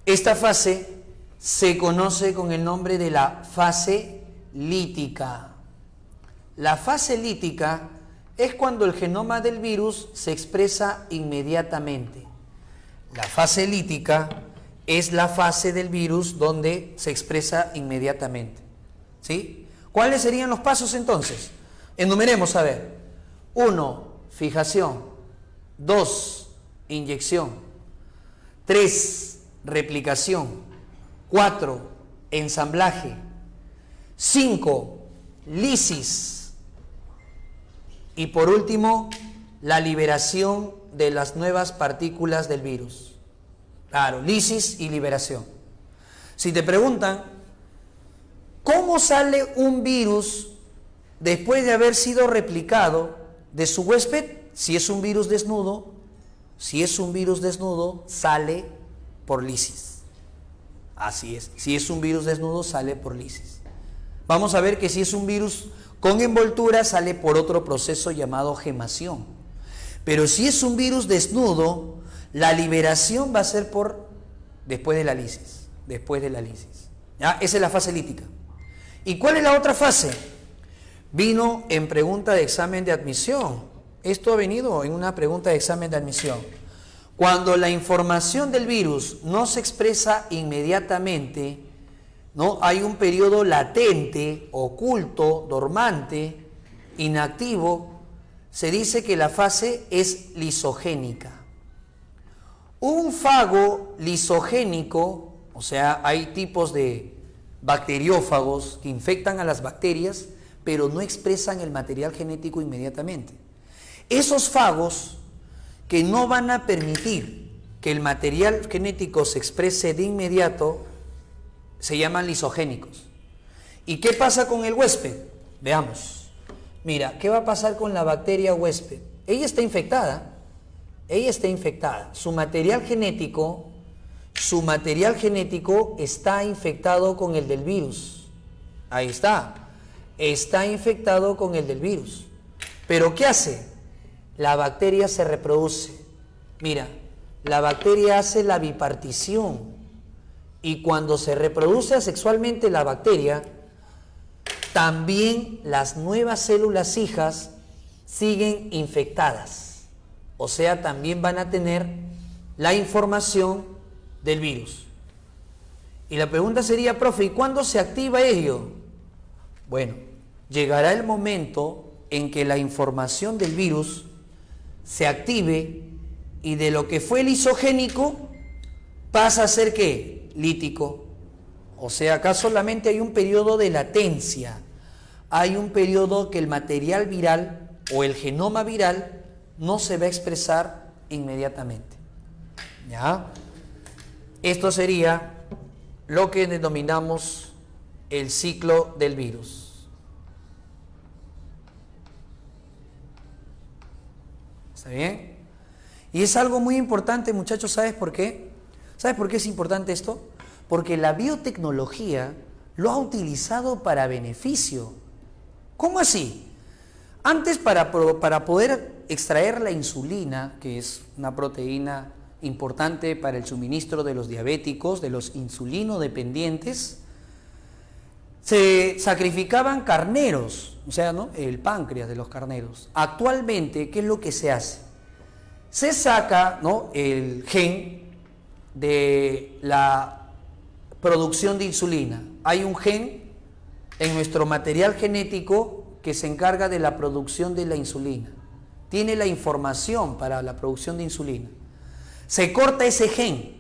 Esta fase se conoce con el nombre de la fase lítica. La fase lítica es cuando el genoma del virus se expresa inmediatamente. La fase lítica es la fase del virus donde se expresa inmediatamente. ¿Sí? ¿Cuáles serían los pasos entonces? Enumeremos, a ver. 1. Fijación. 2. Inyección. 3. Replicación. 4. Ensamblaje. 5. Lisis. Y por último, la liberación de las nuevas partículas del virus. Claro, lisis y liberación. Si te preguntan, ¿cómo sale un virus después de haber sido replicado de su huésped? Si es un virus desnudo, sale por lisis. Así es. Si es un virus desnudo, sale por lisis. Vamos a ver que si es un virus con envoltura, sale por otro proceso llamado gemación. Pero si es un virus desnudo, la liberación va a ser después de la lisis. ¿Ya? Esa es la fase lítica. ¿Y cuál es la otra fase? Vino en pregunta de examen de admisión. Esto ha venido en una pregunta de examen de admisión. Cuando la información del virus no se expresa inmediatamente, ¿no? Hay un periodo latente, oculto, dormante, inactivo, se dice que la fase es lisogénica. Un fago lisogénico, o sea, hay tipos de bacteriófagos que infectan a las bacterias, pero no expresan el material genético inmediatamente. Esos fagos que no van a permitir que el material genético se exprese de inmediato, se llaman lisogénicos. ¿Y qué pasa con el huésped? Veamos. Mira, ¿qué va a pasar con la bacteria huésped? Ella está infectada. Su material genético está infectado con el del virus. Ahí está. Está infectado con el del virus. ¿Pero qué hace? La bacteria se reproduce. Mira, la bacteria hace la bipartición. Y cuando se reproduce asexualmente la bacteria, también las nuevas células hijas siguen infectadas. O sea, también van a tener la información del virus. Y la pregunta sería, profe, ¿y cuándo se activa ello? Bueno, llegará el momento en que la información del virus se active y de lo que fue lisogénico pasa a ser ¿qué? Lítico. O sea, acá solamente hay un periodo de latencia. Hay un periodo que el material viral o el genoma viral no se va a expresar inmediatamente. ¿Ya? Esto sería lo que denominamos el ciclo del virus. ¿Está bien? Y es algo muy importante, muchachos, ¿sabes por qué? ¿Sabes por qué es importante esto? Porque la biotecnología lo ha utilizado para beneficio. ¿Cómo así? Antes, para poder extraer la insulina, que es una proteína importante para el suministro de los diabéticos, de los insulinodependientes, se sacrificaban carneros, o sea, ¿no? El páncreas de los carneros. Actualmente, ¿qué es lo que se hace? Se saca, ¿no? El gen de la producción de insulina. Hay un gen en nuestro material genético que se encarga de la producción de la insulina. Tiene la información para la producción de insulina. Se corta ese gen.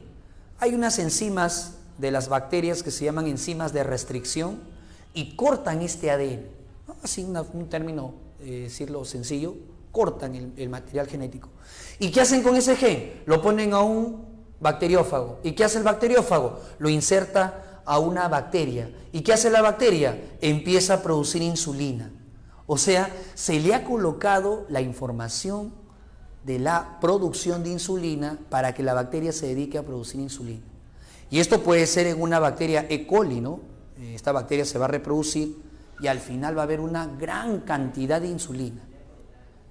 Hay unas enzimas de las bacterias que se llaman enzimas de restricción y cortan este ADN. ¿No? Así un término, decirlo sencillo, cortan el material genético. ¿Y qué hacen con ese gen? Lo ponen a un bacteriófago. ¿Y qué hace el bacteriófago? Lo inserta a una bacteria. ¿Y qué hace la bacteria? Empieza a producir insulina. O sea, se le ha colocado la información de la producción de insulina para que la bacteria se dedique a producir insulina. Y esto puede ser en una bacteria E. coli, ¿no? Esta bacteria se va a reproducir y al final va a haber una gran cantidad de insulina.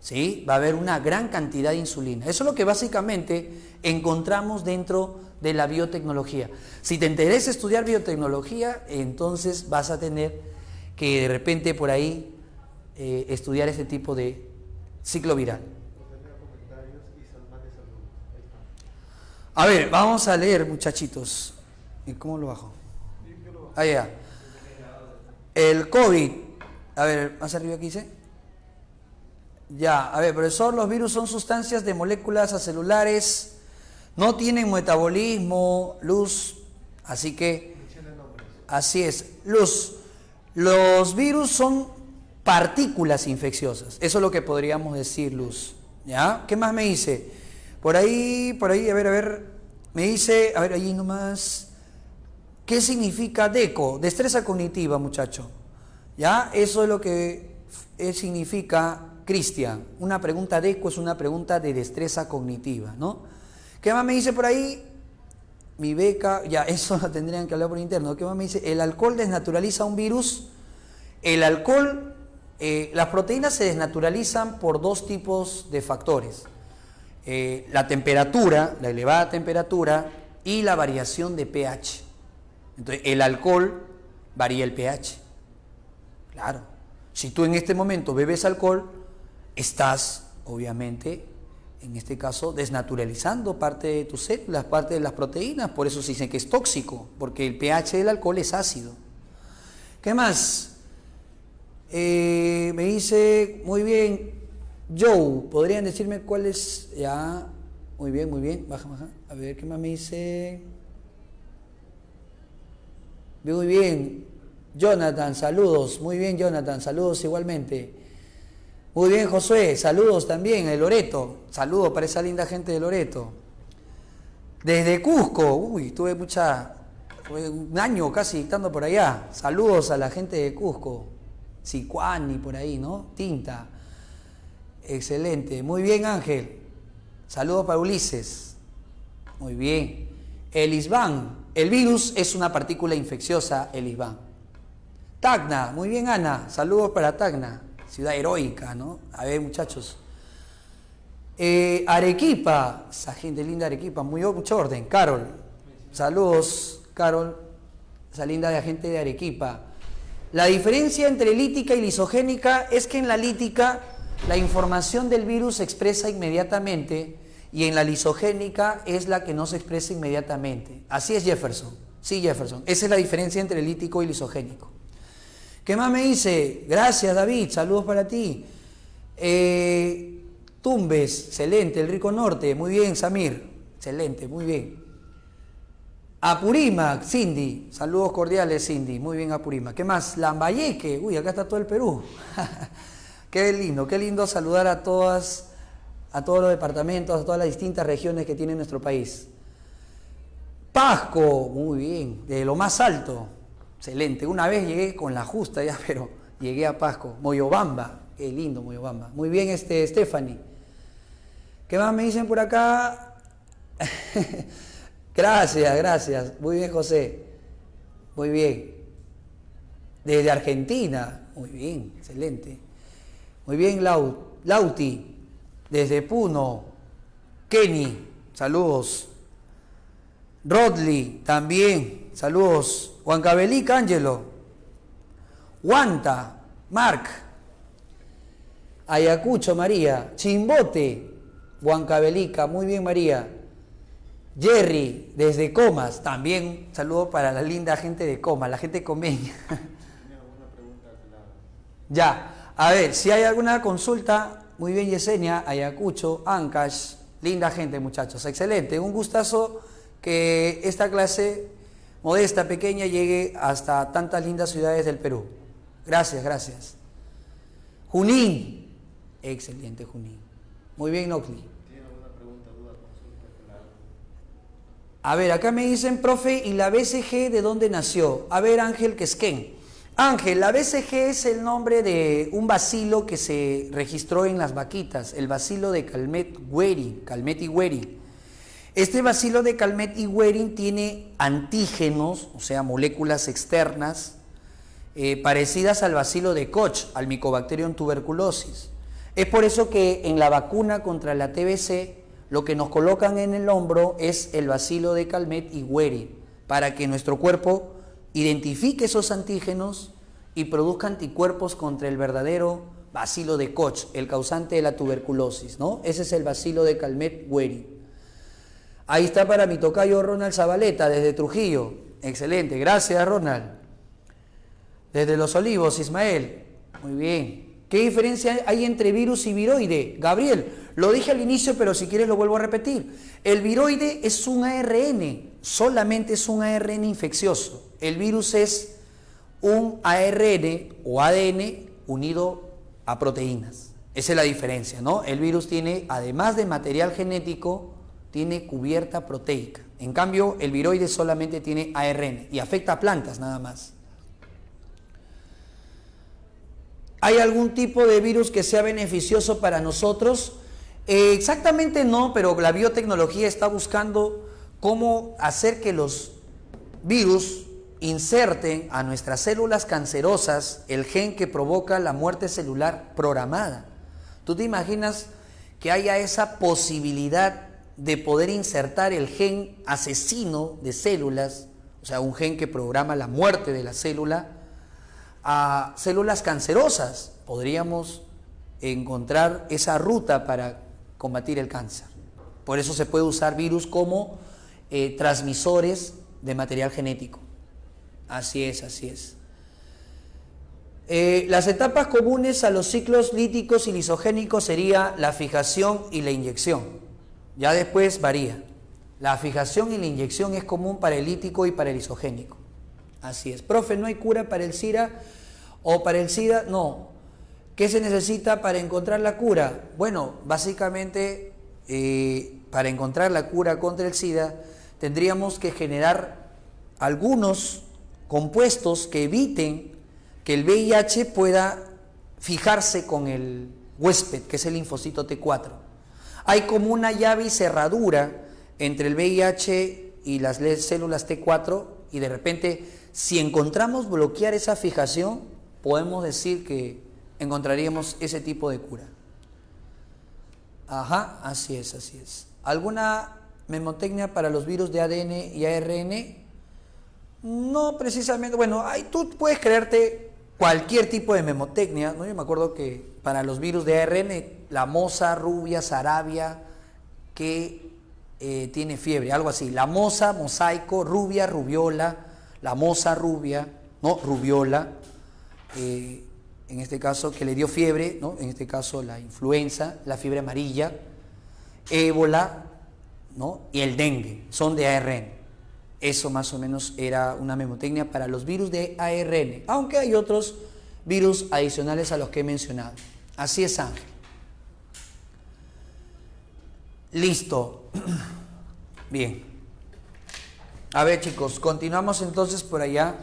¿Sí? Va a haber una gran cantidad de insulina. Eso es lo que básicamente encontramos dentro de la biotecnología. Si te interesa estudiar biotecnología, entonces vas a tener que de repente por ahí estudiar este tipo de ciclo viral. A ver, vamos a leer, muchachitos. ¿Cómo lo bajo? Ah, ya. El COVID. A ver, más arriba aquí dice. Ya, a ver, profesor, los virus son sustancias de moléculas acelulares, no tienen metabolismo, Luz, así que, así es, Luz, los virus son partículas infecciosas, eso es lo que podríamos decir, Luz, ¿ya? ¿Qué más me dice? Por ahí, a ver, me dice, a ver, allí nomás, ¿qué significa DECO? Destreza cognitiva, muchacho, ¿ya? Eso es lo que significa... Cristian, una pregunta de ECO es una pregunta de destreza cognitiva, ¿no? ¿Qué más me dice por ahí? Mi beca, ya, eso lo tendrían que hablar por interno. ¿Qué más me dice? El alcohol desnaturaliza un virus. El alcohol, las proteínas se desnaturalizan por dos tipos de factores. La temperatura, la elevada temperatura y la variación de pH. Entonces, el alcohol varía el pH. Claro, si tú en este momento bebes alcohol, estás obviamente, en este caso, desnaturalizando parte de tus células, parte de las proteínas. Por eso se dice que es tóxico, porque el pH del alcohol es ácido. ¿Qué más? Me dice, muy bien, Joe, ¿podrían decirme cuál es? Ya, muy bien, baja. A ver, ¿qué más me dice? Muy bien, Jonathan, saludos. Muy bien, Jonathan, saludos igualmente. Muy bien, Josué, saludos también, de Loreto. Saludos para esa linda gente de Loreto. Desde Cusco, tuve un año casi dictando por allá. Saludos a la gente de Cusco. Sicuani, por ahí, ¿no? Tinta. Excelente. Muy bien, Ángel. Saludos para Ulises. Muy bien. Elisban. El virus es una partícula infecciosa, Elisban. Tacna. Muy bien, Ana. Saludos para Tacna. Ciudad heroica, ¿no? A ver, muchachos. Arequipa. Esa gente linda de Arequipa. Mucho orden. Carol. Saludos, Carol. Esa linda gente de Arequipa. La diferencia entre lítica y lisogénica es que en la lítica la información del virus se expresa inmediatamente y en la lisogénica es la que no se expresa inmediatamente. Así es Jefferson. Sí, Jefferson. Esa es la diferencia entre lítico y lisogénico. ¿Qué más me dice? Gracias, David. Saludos para ti. Tumbes. Excelente. El Rico Norte. Muy bien, Samir. Excelente. Muy bien. Apurímac. Cindy. Saludos cordiales, Cindy. Muy bien, Apurímac. ¿Qué más? Lambayeque. Uy, acá está todo el Perú. Qué lindo saludar a todos los departamentos, a todas las distintas regiones que tiene nuestro país. Pasco. Muy bien. De lo más alto. Excelente. Una vez llegué con la justa ya, pero llegué a Pasco. Moyobamba. Qué lindo Moyobamba. Muy bien, Stephanie. ¿Qué más me dicen por acá? Gracias. Muy bien, José. Muy bien. Desde Argentina. Muy bien, excelente. Muy bien, Lauti. Desde Puno. Kenny. Saludos. Rodley, también. Saludos. Huancavelica, Ángelo. Huanta, Marc. Ayacucho, María. Chimbote, Huancavelica. Muy bien, María. Jerry, desde Comas. También saludo para la linda gente de Comas, la gente comeña. Ya, a ver, si hay alguna consulta. Muy bien, Yesenia. Ayacucho, Ancash. Linda gente, muchachos. Excelente. Un gustazo que esta clase modesta, pequeña, llegue hasta tantas lindas ciudades del Perú. Gracias. Junín. Excelente, Junín. Muy bien, Nocli. ¿Tiene alguna pregunta, duda, consulta? A ver, acá me dicen, profe, ¿y la BCG de dónde nació? A ver, Ángel Quesquén. Ángel, la BCG es el nombre de un bacilo que se registró en las vaquitas, el bacilo de Calmette y Guerin. Este bacilo de Calmette y Guerin tiene antígenos, o sea, moléculas externas, parecidas al bacilo de Koch, al Mycobacterium tuberculosis. Es por eso que en la vacuna contra la TBC, lo que nos colocan en el hombro es el bacilo de Calmette y Guerin, para que nuestro cuerpo identifique esos antígenos y produzca anticuerpos contra el verdadero bacilo de Koch, el causante de la tuberculosis, ¿no? Ese es el bacilo de Calmette-Guerin. Ahí está para mi tocayo Ronald Zabaleta, desde Trujillo. Excelente, gracias, Ronald. Desde Los Olivos, Ismael. Muy bien. ¿Qué diferencia hay entre virus y viroide? Gabriel, lo dije al inicio, pero si quieres lo vuelvo a repetir. El viroide es un ARN, solamente es un ARN infeccioso. El virus es un ARN o ADN unido a proteínas. Esa es la diferencia, ¿no? El virus tiene, además de material genético, tiene cubierta proteica. En cambio, el viroide solamente tiene ARN y afecta a plantas nada más. ¿Hay algún tipo de virus que sea beneficioso para nosotros? Exactamente no, pero la biotecnología está buscando cómo hacer que los virus inserten a nuestras células cancerosas el gen que provoca la muerte celular programada. ¿Tú te imaginas que haya esa posibilidad de poder insertar el gen asesino de células, o sea, un gen que programa la muerte de la célula, a células cancerosas? Podríamos encontrar esa ruta para combatir el cáncer. Por eso se puede usar virus como transmisores de material genético. Así es, así es. Las etapas comunes a los ciclos líticos y lisogénicos sería la fijación y la inyección. Ya después varía. La fijación y la inyección es común para el lítico y para el lisogénico. Así es. Profe, ¿no hay cura para el SIDA o para el SIDA? No. ¿Qué se necesita para encontrar la cura? Bueno, básicamente para encontrar la cura contra el SIDA tendríamos que generar algunos compuestos que eviten que el VIH pueda fijarse con el huésped, que es el linfocito T4. Hay como una llave y cerradura entre el VIH y las células T4 y de repente, si encontramos bloquear esa fijación, podemos decir que encontraríamos ese tipo de cura. Ajá, así es, así es. ¿Alguna memotecnia para los virus de ADN y ARN? No precisamente, bueno, tú puedes crearte cualquier tipo de memotecnia, ¿no? Yo me acuerdo que para los virus de ARN, la moza rubia, sarabia, que tiene fiebre, algo así. La moza, mosaico, rubia, rubiola, la moza rubia, ¿no? Rubiola, en este caso que le dio fiebre, ¿no? En este caso la influenza, la fiebre amarilla, ébola, ¿no? Y el dengue, son de ARN. Eso más o menos era una memotecnia para los virus de ARN, aunque hay otros virus adicionales a los que he mencionado. Así es, Ángel. Listo. Bien. A ver, chicos, continuamos entonces por allá.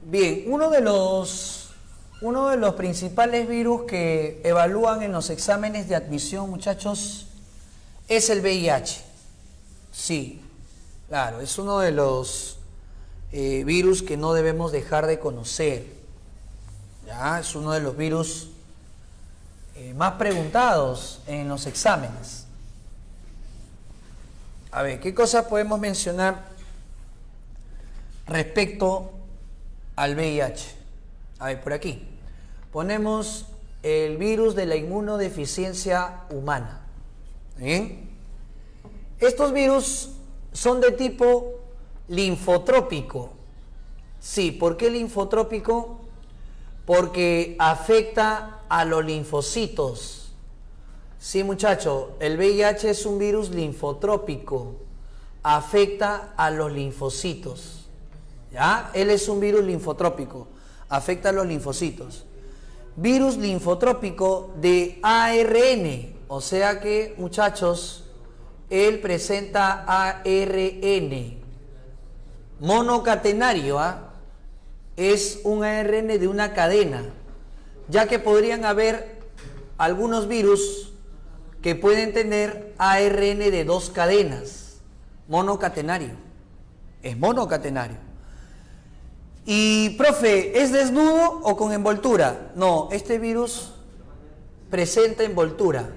Bien, uno de los principales virus que evalúan en los exámenes de admisión, muchachos, es el VIH. Sí, claro, es uno de los virus que no debemos dejar de conocer. ¿Ya? Es uno de los virus más preguntados en los exámenes. A ver, ¿qué cosas podemos mencionar respecto al VIH? A ver, por aquí ponemos el virus de la inmunodeficiencia humana. ¿Bien? Estos virus son de tipo linfotrópico. Sí, ¿por qué linfotrópico? Porque afecta a los linfocitos. Sí, muchachos, el VIH es un virus linfotrópico, afecta a los linfocitos. ¿Ya? Él es un virus linfotrópico, afecta a los linfocitos. Virus linfotrópico de ARN, o sea que, muchachos, él presenta ARN monocatenario, es un ARN de una cadena, ya que podrían haber algunos virus que pueden tener ARN de dos cadenas, monocatenario, es monocatenario. Y, profe, ¿es desnudo o con envoltura? No, este virus presenta envoltura.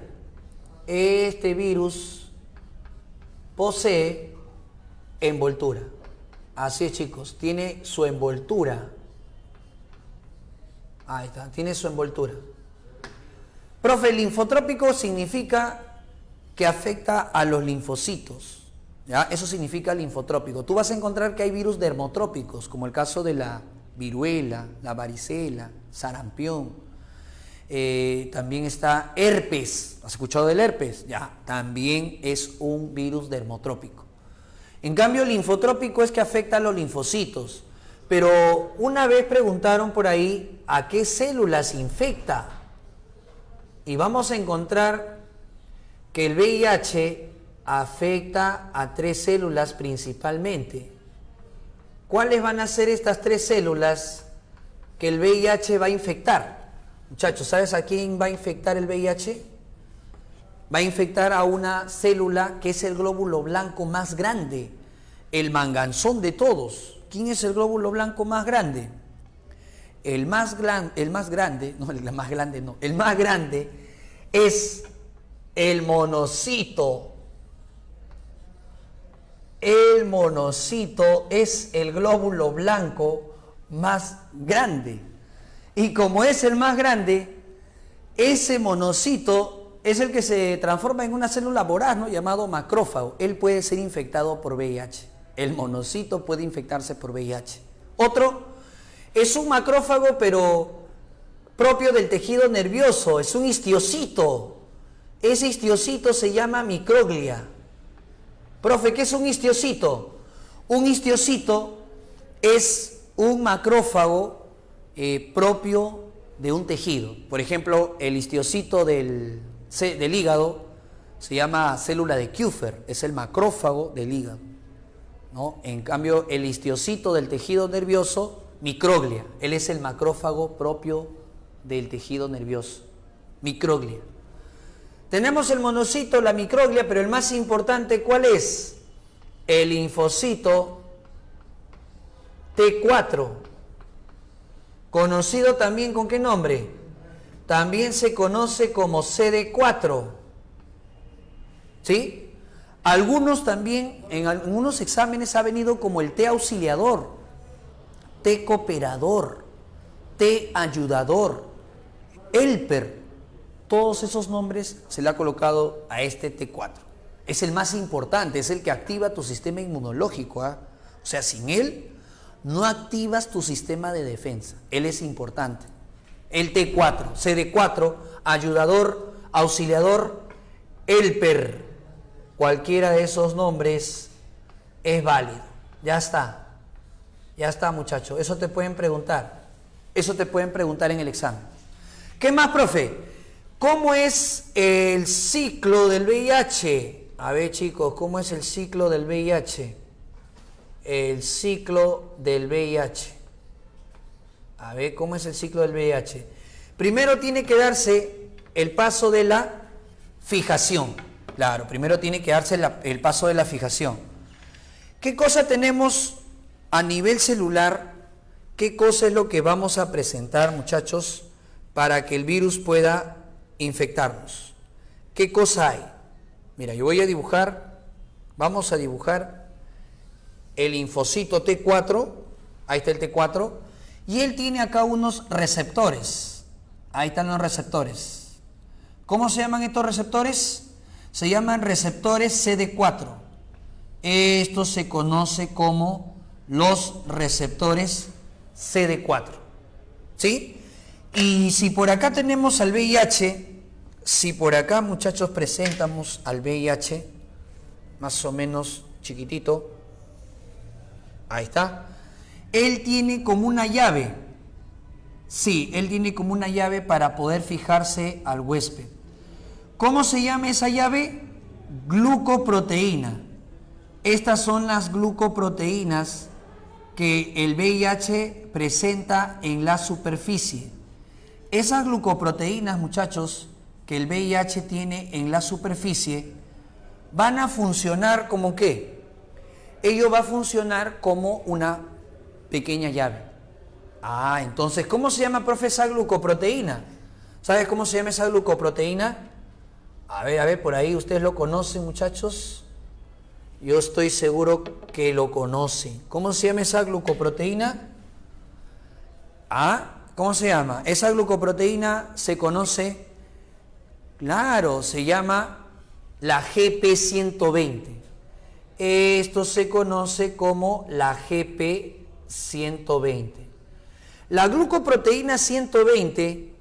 Este virus posee envoltura. Así es, chicos, tiene su envoltura. Ahí está, tiene su envoltura. Profe, linfotrópico significa que afecta a los linfocitos. ¿Ya? Eso significa linfotrópico. Tú vas a encontrar que hay virus dermotrópicos, como el caso de la viruela, la varicela, sarampión. También está herpes. ¿Has escuchado del herpes? Ya, también es un virus dermotrópico. En cambio, el linfotrópico es que afecta a los linfocitos. Pero una vez preguntaron por ahí a qué células infecta. Y vamos a encontrar que el VIH afecta a 3 células principalmente. ¿Cuáles van a ser estas 3 células que el VIH va a infectar? Muchachos, ¿sabes a quién va a infectar el VIH? Va a infectar a una célula que es el glóbulo blanco más grande, el manganzón de todos. ¿Quién es el glóbulo blanco más grande? El más grande es el monocito. El monocito es el glóbulo blanco más grande. Y como es el más grande, ese monocito es el que se transforma en una célula voraz, ¿no? Llamado macrófago. Él puede ser infectado por VIH. El monocito puede infectarse por VIH. Otro es un macrófago, pero propio del tejido nervioso. Es un histiocito. Ese histiocito se llama microglia. Profe, ¿qué es un histiocito? Un histiocito es un macrófago propio de un tejido. Por ejemplo, el histiocito del hígado se llama célula de Kupffer, es el macrófago del hígado, ¿no? En cambio, el histiocito del tejido nervioso, microglia, él es el macrófago propio del tejido nervioso, microglia. Tenemos el monocito, la microglia, pero el más importante, ¿cuál es? El linfocito T4, conocido también ¿con qué nombre? También se conoce como CD4, ¿sí? Algunos también, en algunos exámenes ha venido como el T auxiliador, T cooperador, T ayudador, helper. Todos esos nombres se le ha colocado a este T4. Es el más importante, es el que activa tu sistema inmunológico, ¿eh? O sea, sin él no activas tu sistema de defensa. Él es importante. El T4, CD4, ayudador, auxiliador, helper. Cualquiera de esos nombres es válido. Ya está. Ya está, muchachos. Eso te pueden preguntar. Eso te pueden preguntar en el examen. ¿Qué más, profe? ¿Cómo es el ciclo del VIH? A ver, chicos, ¿cómo es el ciclo del VIH? El ciclo del VIH. A ver, ¿cómo es el ciclo del VIH? Primero tiene que darse el paso de la fijación. Claro, primero tiene que darse el paso de la fijación. ¿Qué cosa tenemos a nivel celular? ¿Qué cosa es lo que vamos a presentar, muchachos, para que el virus pueda infectarnos? ¿Qué cosa hay? Mira, yo voy a dibujar, vamos a dibujar el linfocito T4, ahí está el T4, y él tiene acá unos receptores, ahí están los receptores. ¿Cómo se llaman estos receptores? Se llaman receptores CD4. Esto se conoce como los receptores CD4, ¿sí? Y si por acá tenemos al VIH, si por acá, muchachos, presentamos al VIH, más o menos chiquitito, ahí está, él tiene como una llave, sí, él tiene como una llave para poder fijarse al huésped. ¿Cómo se llama esa llave? Glucoproteína. Estas son las glucoproteínas que el VIH presenta en la superficie. Esas glucoproteínas, muchachos, que el VIH tiene en la superficie, van a funcionar como ¿qué? Ello va a funcionar como una pequeña llave. Ah, entonces, ¿cómo se llama, profe, esa glucoproteína? ¿Sabes cómo se llama esa glucoproteína? A ver, por ahí ustedes lo conocen, muchachos. Yo estoy seguro que lo conocen. ¿Cómo se llama esa glucoproteína? Ah, ¿cómo se llama? Esa glucoproteína se conoce, claro, se llama la GP120. Esto se conoce como la GP120. La glucoproteína 120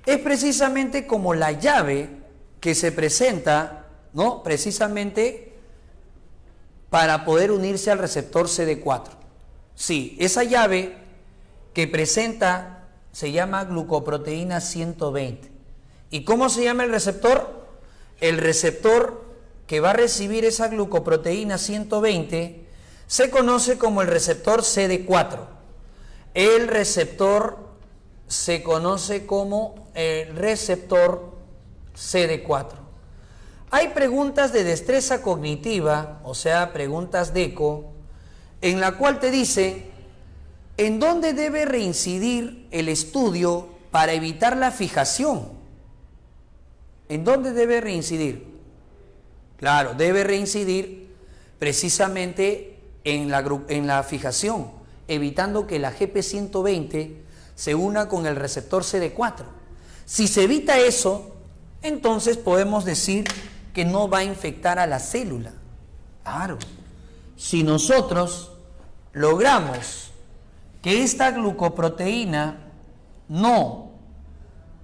es precisamente como la llave que se presenta, ¿no? Precisamente para poder unirse al receptor CD4. Sí, esa llave que presenta se llama glucoproteína 120. ¿Y cómo se llama el receptor? El receptor que va a recibir esa glucoproteína 120 se conoce como el receptor CD4. El receptor se conoce como el receptor CD4. Hay preguntas de destreza cognitiva, o sea, preguntas DECO, en la cual te dice ¿en dónde debe reincidir el estudio para evitar la fijación? ¿En dónde debe reincidir? Claro, debe reincidir precisamente en la fijación, evitando que la GP120 se una con el receptor CD4. Si se evita eso, entonces podemos decir que no va a infectar a la célula. Claro, si nosotros logramos que esta glucoproteína no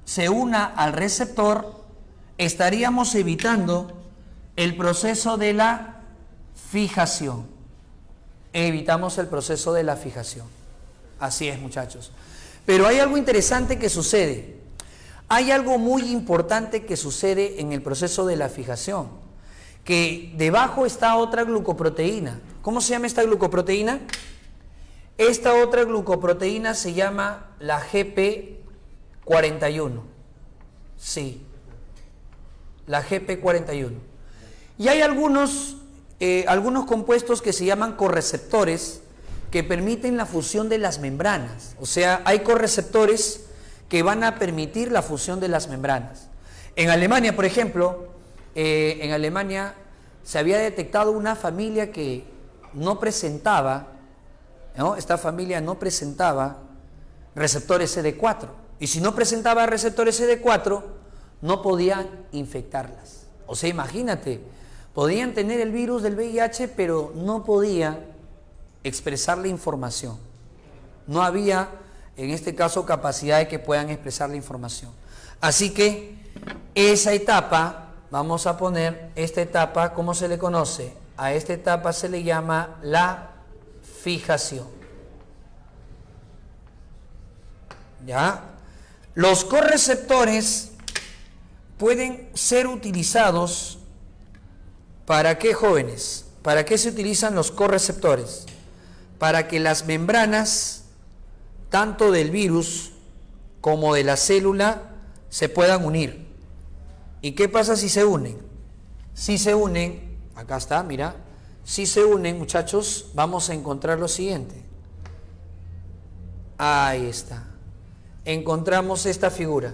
se una al receptor, estaríamos evitando el proceso de la fijación. Evitamos el proceso de la fijación. Así es, muchachos. Pero hay algo interesante que sucede. Hay algo muy importante que sucede en el proceso de la fijación, que debajo está otra glucoproteína. ¿Cómo se llama esta glucoproteína? Esta otra glucoproteína se llama la GP41. Sí, la GP41. Y hay algunos compuestos que se llaman correceptores que permiten la fusión de las membranas. O sea, hay correceptores que van a permitir la fusión de las membranas. En Alemania, por ejemplo, en Alemania se había detectado una familia que no presentaba, ¿no? Esta familia no presentaba receptores CD4. Y si no presentaba receptores CD4, no podían infectarlas. O sea, imagínate, podían tener el virus del VIH, pero no podían expresar la información. No había, en este caso, capacidad de que puedan expresar la información. Así que esa etapa, vamos a poner esta etapa, ¿cómo se le conoce? A esta etapa se le llama la fijación. ¿Ya? Los correceptores pueden ser utilizados, ¿para qué, jóvenes? ¿Para qué se utilizan los correceptores? Para que las membranas, tanto del virus como de la célula, se puedan unir. ¿Y qué pasa si se unen? Si se unen, acá está, mira, si se unen, muchachos, vamos a encontrar lo siguiente. Ahí está. Encontramos esta figura.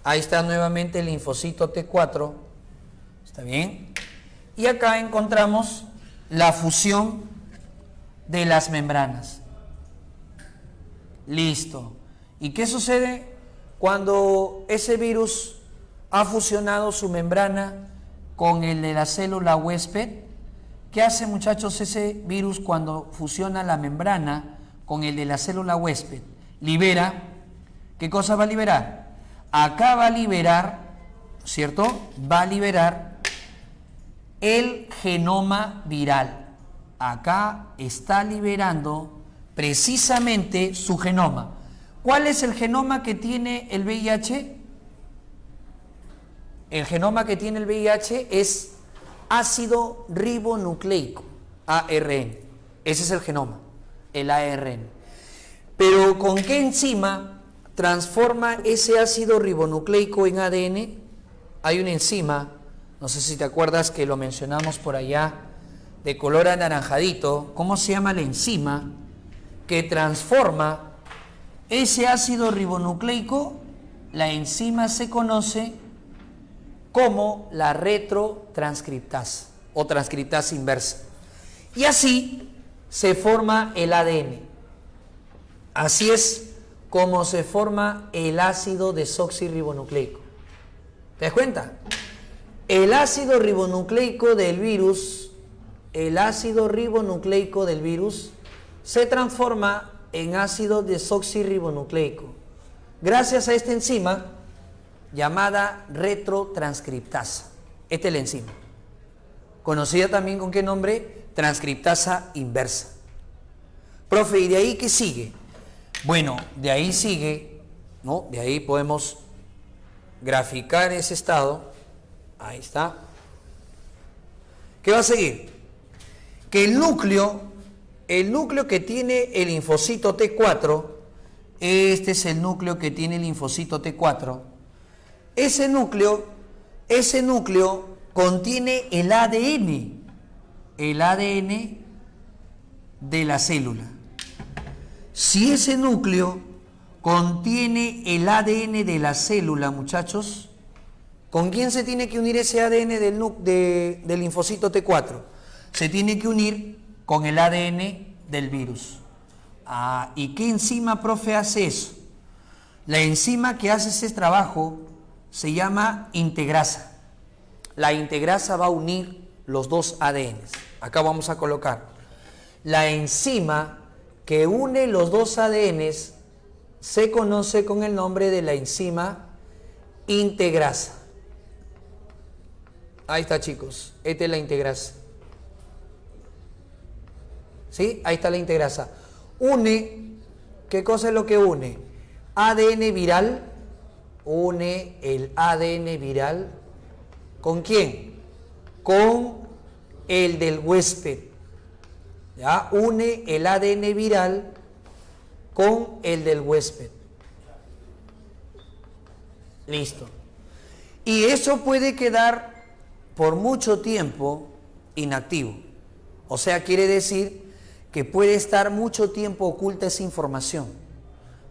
Ahí está nuevamente el linfocito T4. ¿Está bien? Y acá encontramos la fusión de las membranas. Listo. ¿Y qué sucede cuando ese virus ha fusionado su membrana con el de la célula huésped? ¿Qué hace, muchachos, ese virus cuando fusiona la membrana con el de la célula huésped? Libera. ¿Qué cosa va a liberar? Acá va a liberar, ¿cierto? Va a liberar el genoma viral. Acá está liberando precisamente su genoma. ¿Cuál es el genoma que tiene el VIH? El genoma que tiene el VIH es ácido ribonucleico, ARN. Ese es el genoma, el ARN. Pero ¿con qué enzima transforma ese ácido ribonucleico en ADN? Hay una enzima, no sé si te acuerdas que lo mencionamos por allá, de color anaranjadito. ¿Cómo se llama la enzima que transforma ese ácido ribonucleico? La enzima se conoce como la retrotranscriptasa o transcriptasa inversa. Y así se forma el ADN. Así es como se forma el ácido desoxirribonucleico. ¿Te das cuenta? El ácido ribonucleico del virus, se transforma en ácido desoxirribonucleico gracias a esta enzima llamada retrotranscriptasa. Esta es la enzima, conocida también con qué nombre, transcriptasa inversa. Profe, ¿y de ahí qué sigue? Bueno, de ahí sigue, ¿no? De ahí podemos graficar ese estado. Ahí está. ¿Qué va a seguir? Que el núcleo que tiene el linfocito T4, este es el núcleo que tiene el linfocito T4, ese núcleo contiene el ADN de la célula. Si ese núcleo contiene el ADN de la célula, muchachos, ¿Con quién se tiene que unir ese ADN del linfocito T4? Se tiene que unir con el ADN del virus. ¿Y qué enzima, profe, hace eso? La enzima que hace ese trabajo se llama integrasa. La integrasa va a unir los dos ADNs. Acá vamos a colocar. La enzima que une los dos ADNs se conoce con el nombre de la enzima integrasa. Ahí está, chicos. Esta es la integrasa. ¿Sí? Ahí está la integrasa. Une, ¿qué cosa es lo que une? ADN viral, une el ADN viral, ¿con quién? Con el del huésped. ¿Ya? Une el ADN viral con el del huésped. Listo. Y eso puede quedar por mucho tiempo inactivo. O sea, quiere decir que puede estar mucho tiempo oculta esa información.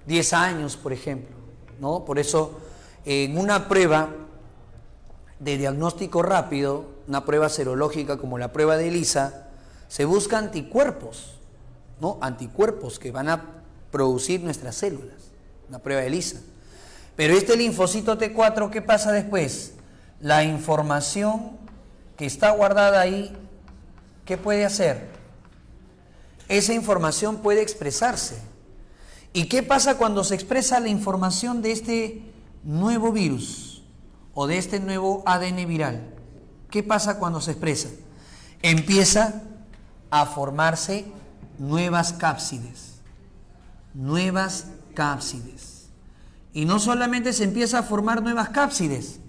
10 años, por ejemplo, ¿no? Por eso, en una prueba de diagnóstico rápido, una prueba serológica como la prueba de ELISA, se busca anticuerpos, ¿no? Anticuerpos que van a producir nuestras células, una prueba de ELISA. Pero este linfocito T4, ¿qué pasa después? La información que está guardada ahí, ¿qué puede hacer? Esa información puede expresarse. ¿Y qué pasa cuando se expresa la información de este nuevo virus o de este nuevo ADN viral? ¿Qué pasa cuando se expresa? Empieza a formarse nuevas cápsides. Nuevas cápsides. Y no solamente se empieza a formar nuevas cápsides,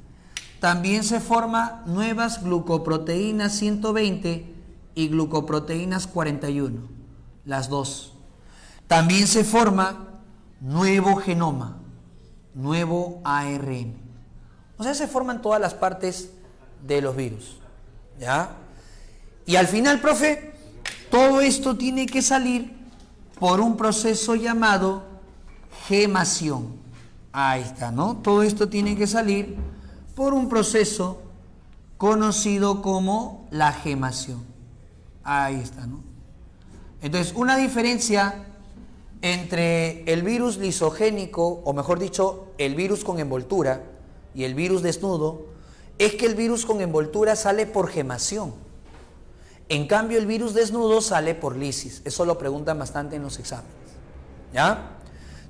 también se forman nuevas glucoproteínas 120 y glucoproteínas 41, las dos. También se forma nuevo genoma, nuevo ARN. O sea, se forman todas las partes de los virus, ¿ya? Y al final, profe, todo esto tiene que salir por un proceso llamado gemación. Ahí está, ¿no? Todo esto tiene que salir por un proceso conocido como la gemación. Ahí está, ¿no? Entonces, una diferencia entre el virus lisogénico, o mejor dicho, el virus con envoltura y el virus desnudo, es que el virus con envoltura sale por gemación. En cambio, el virus desnudo sale por lisis. Eso lo preguntan bastante en los exámenes. ¿Ya?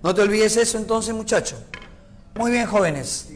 No te olvides eso entonces, muchacho. Muy bien, jóvenes.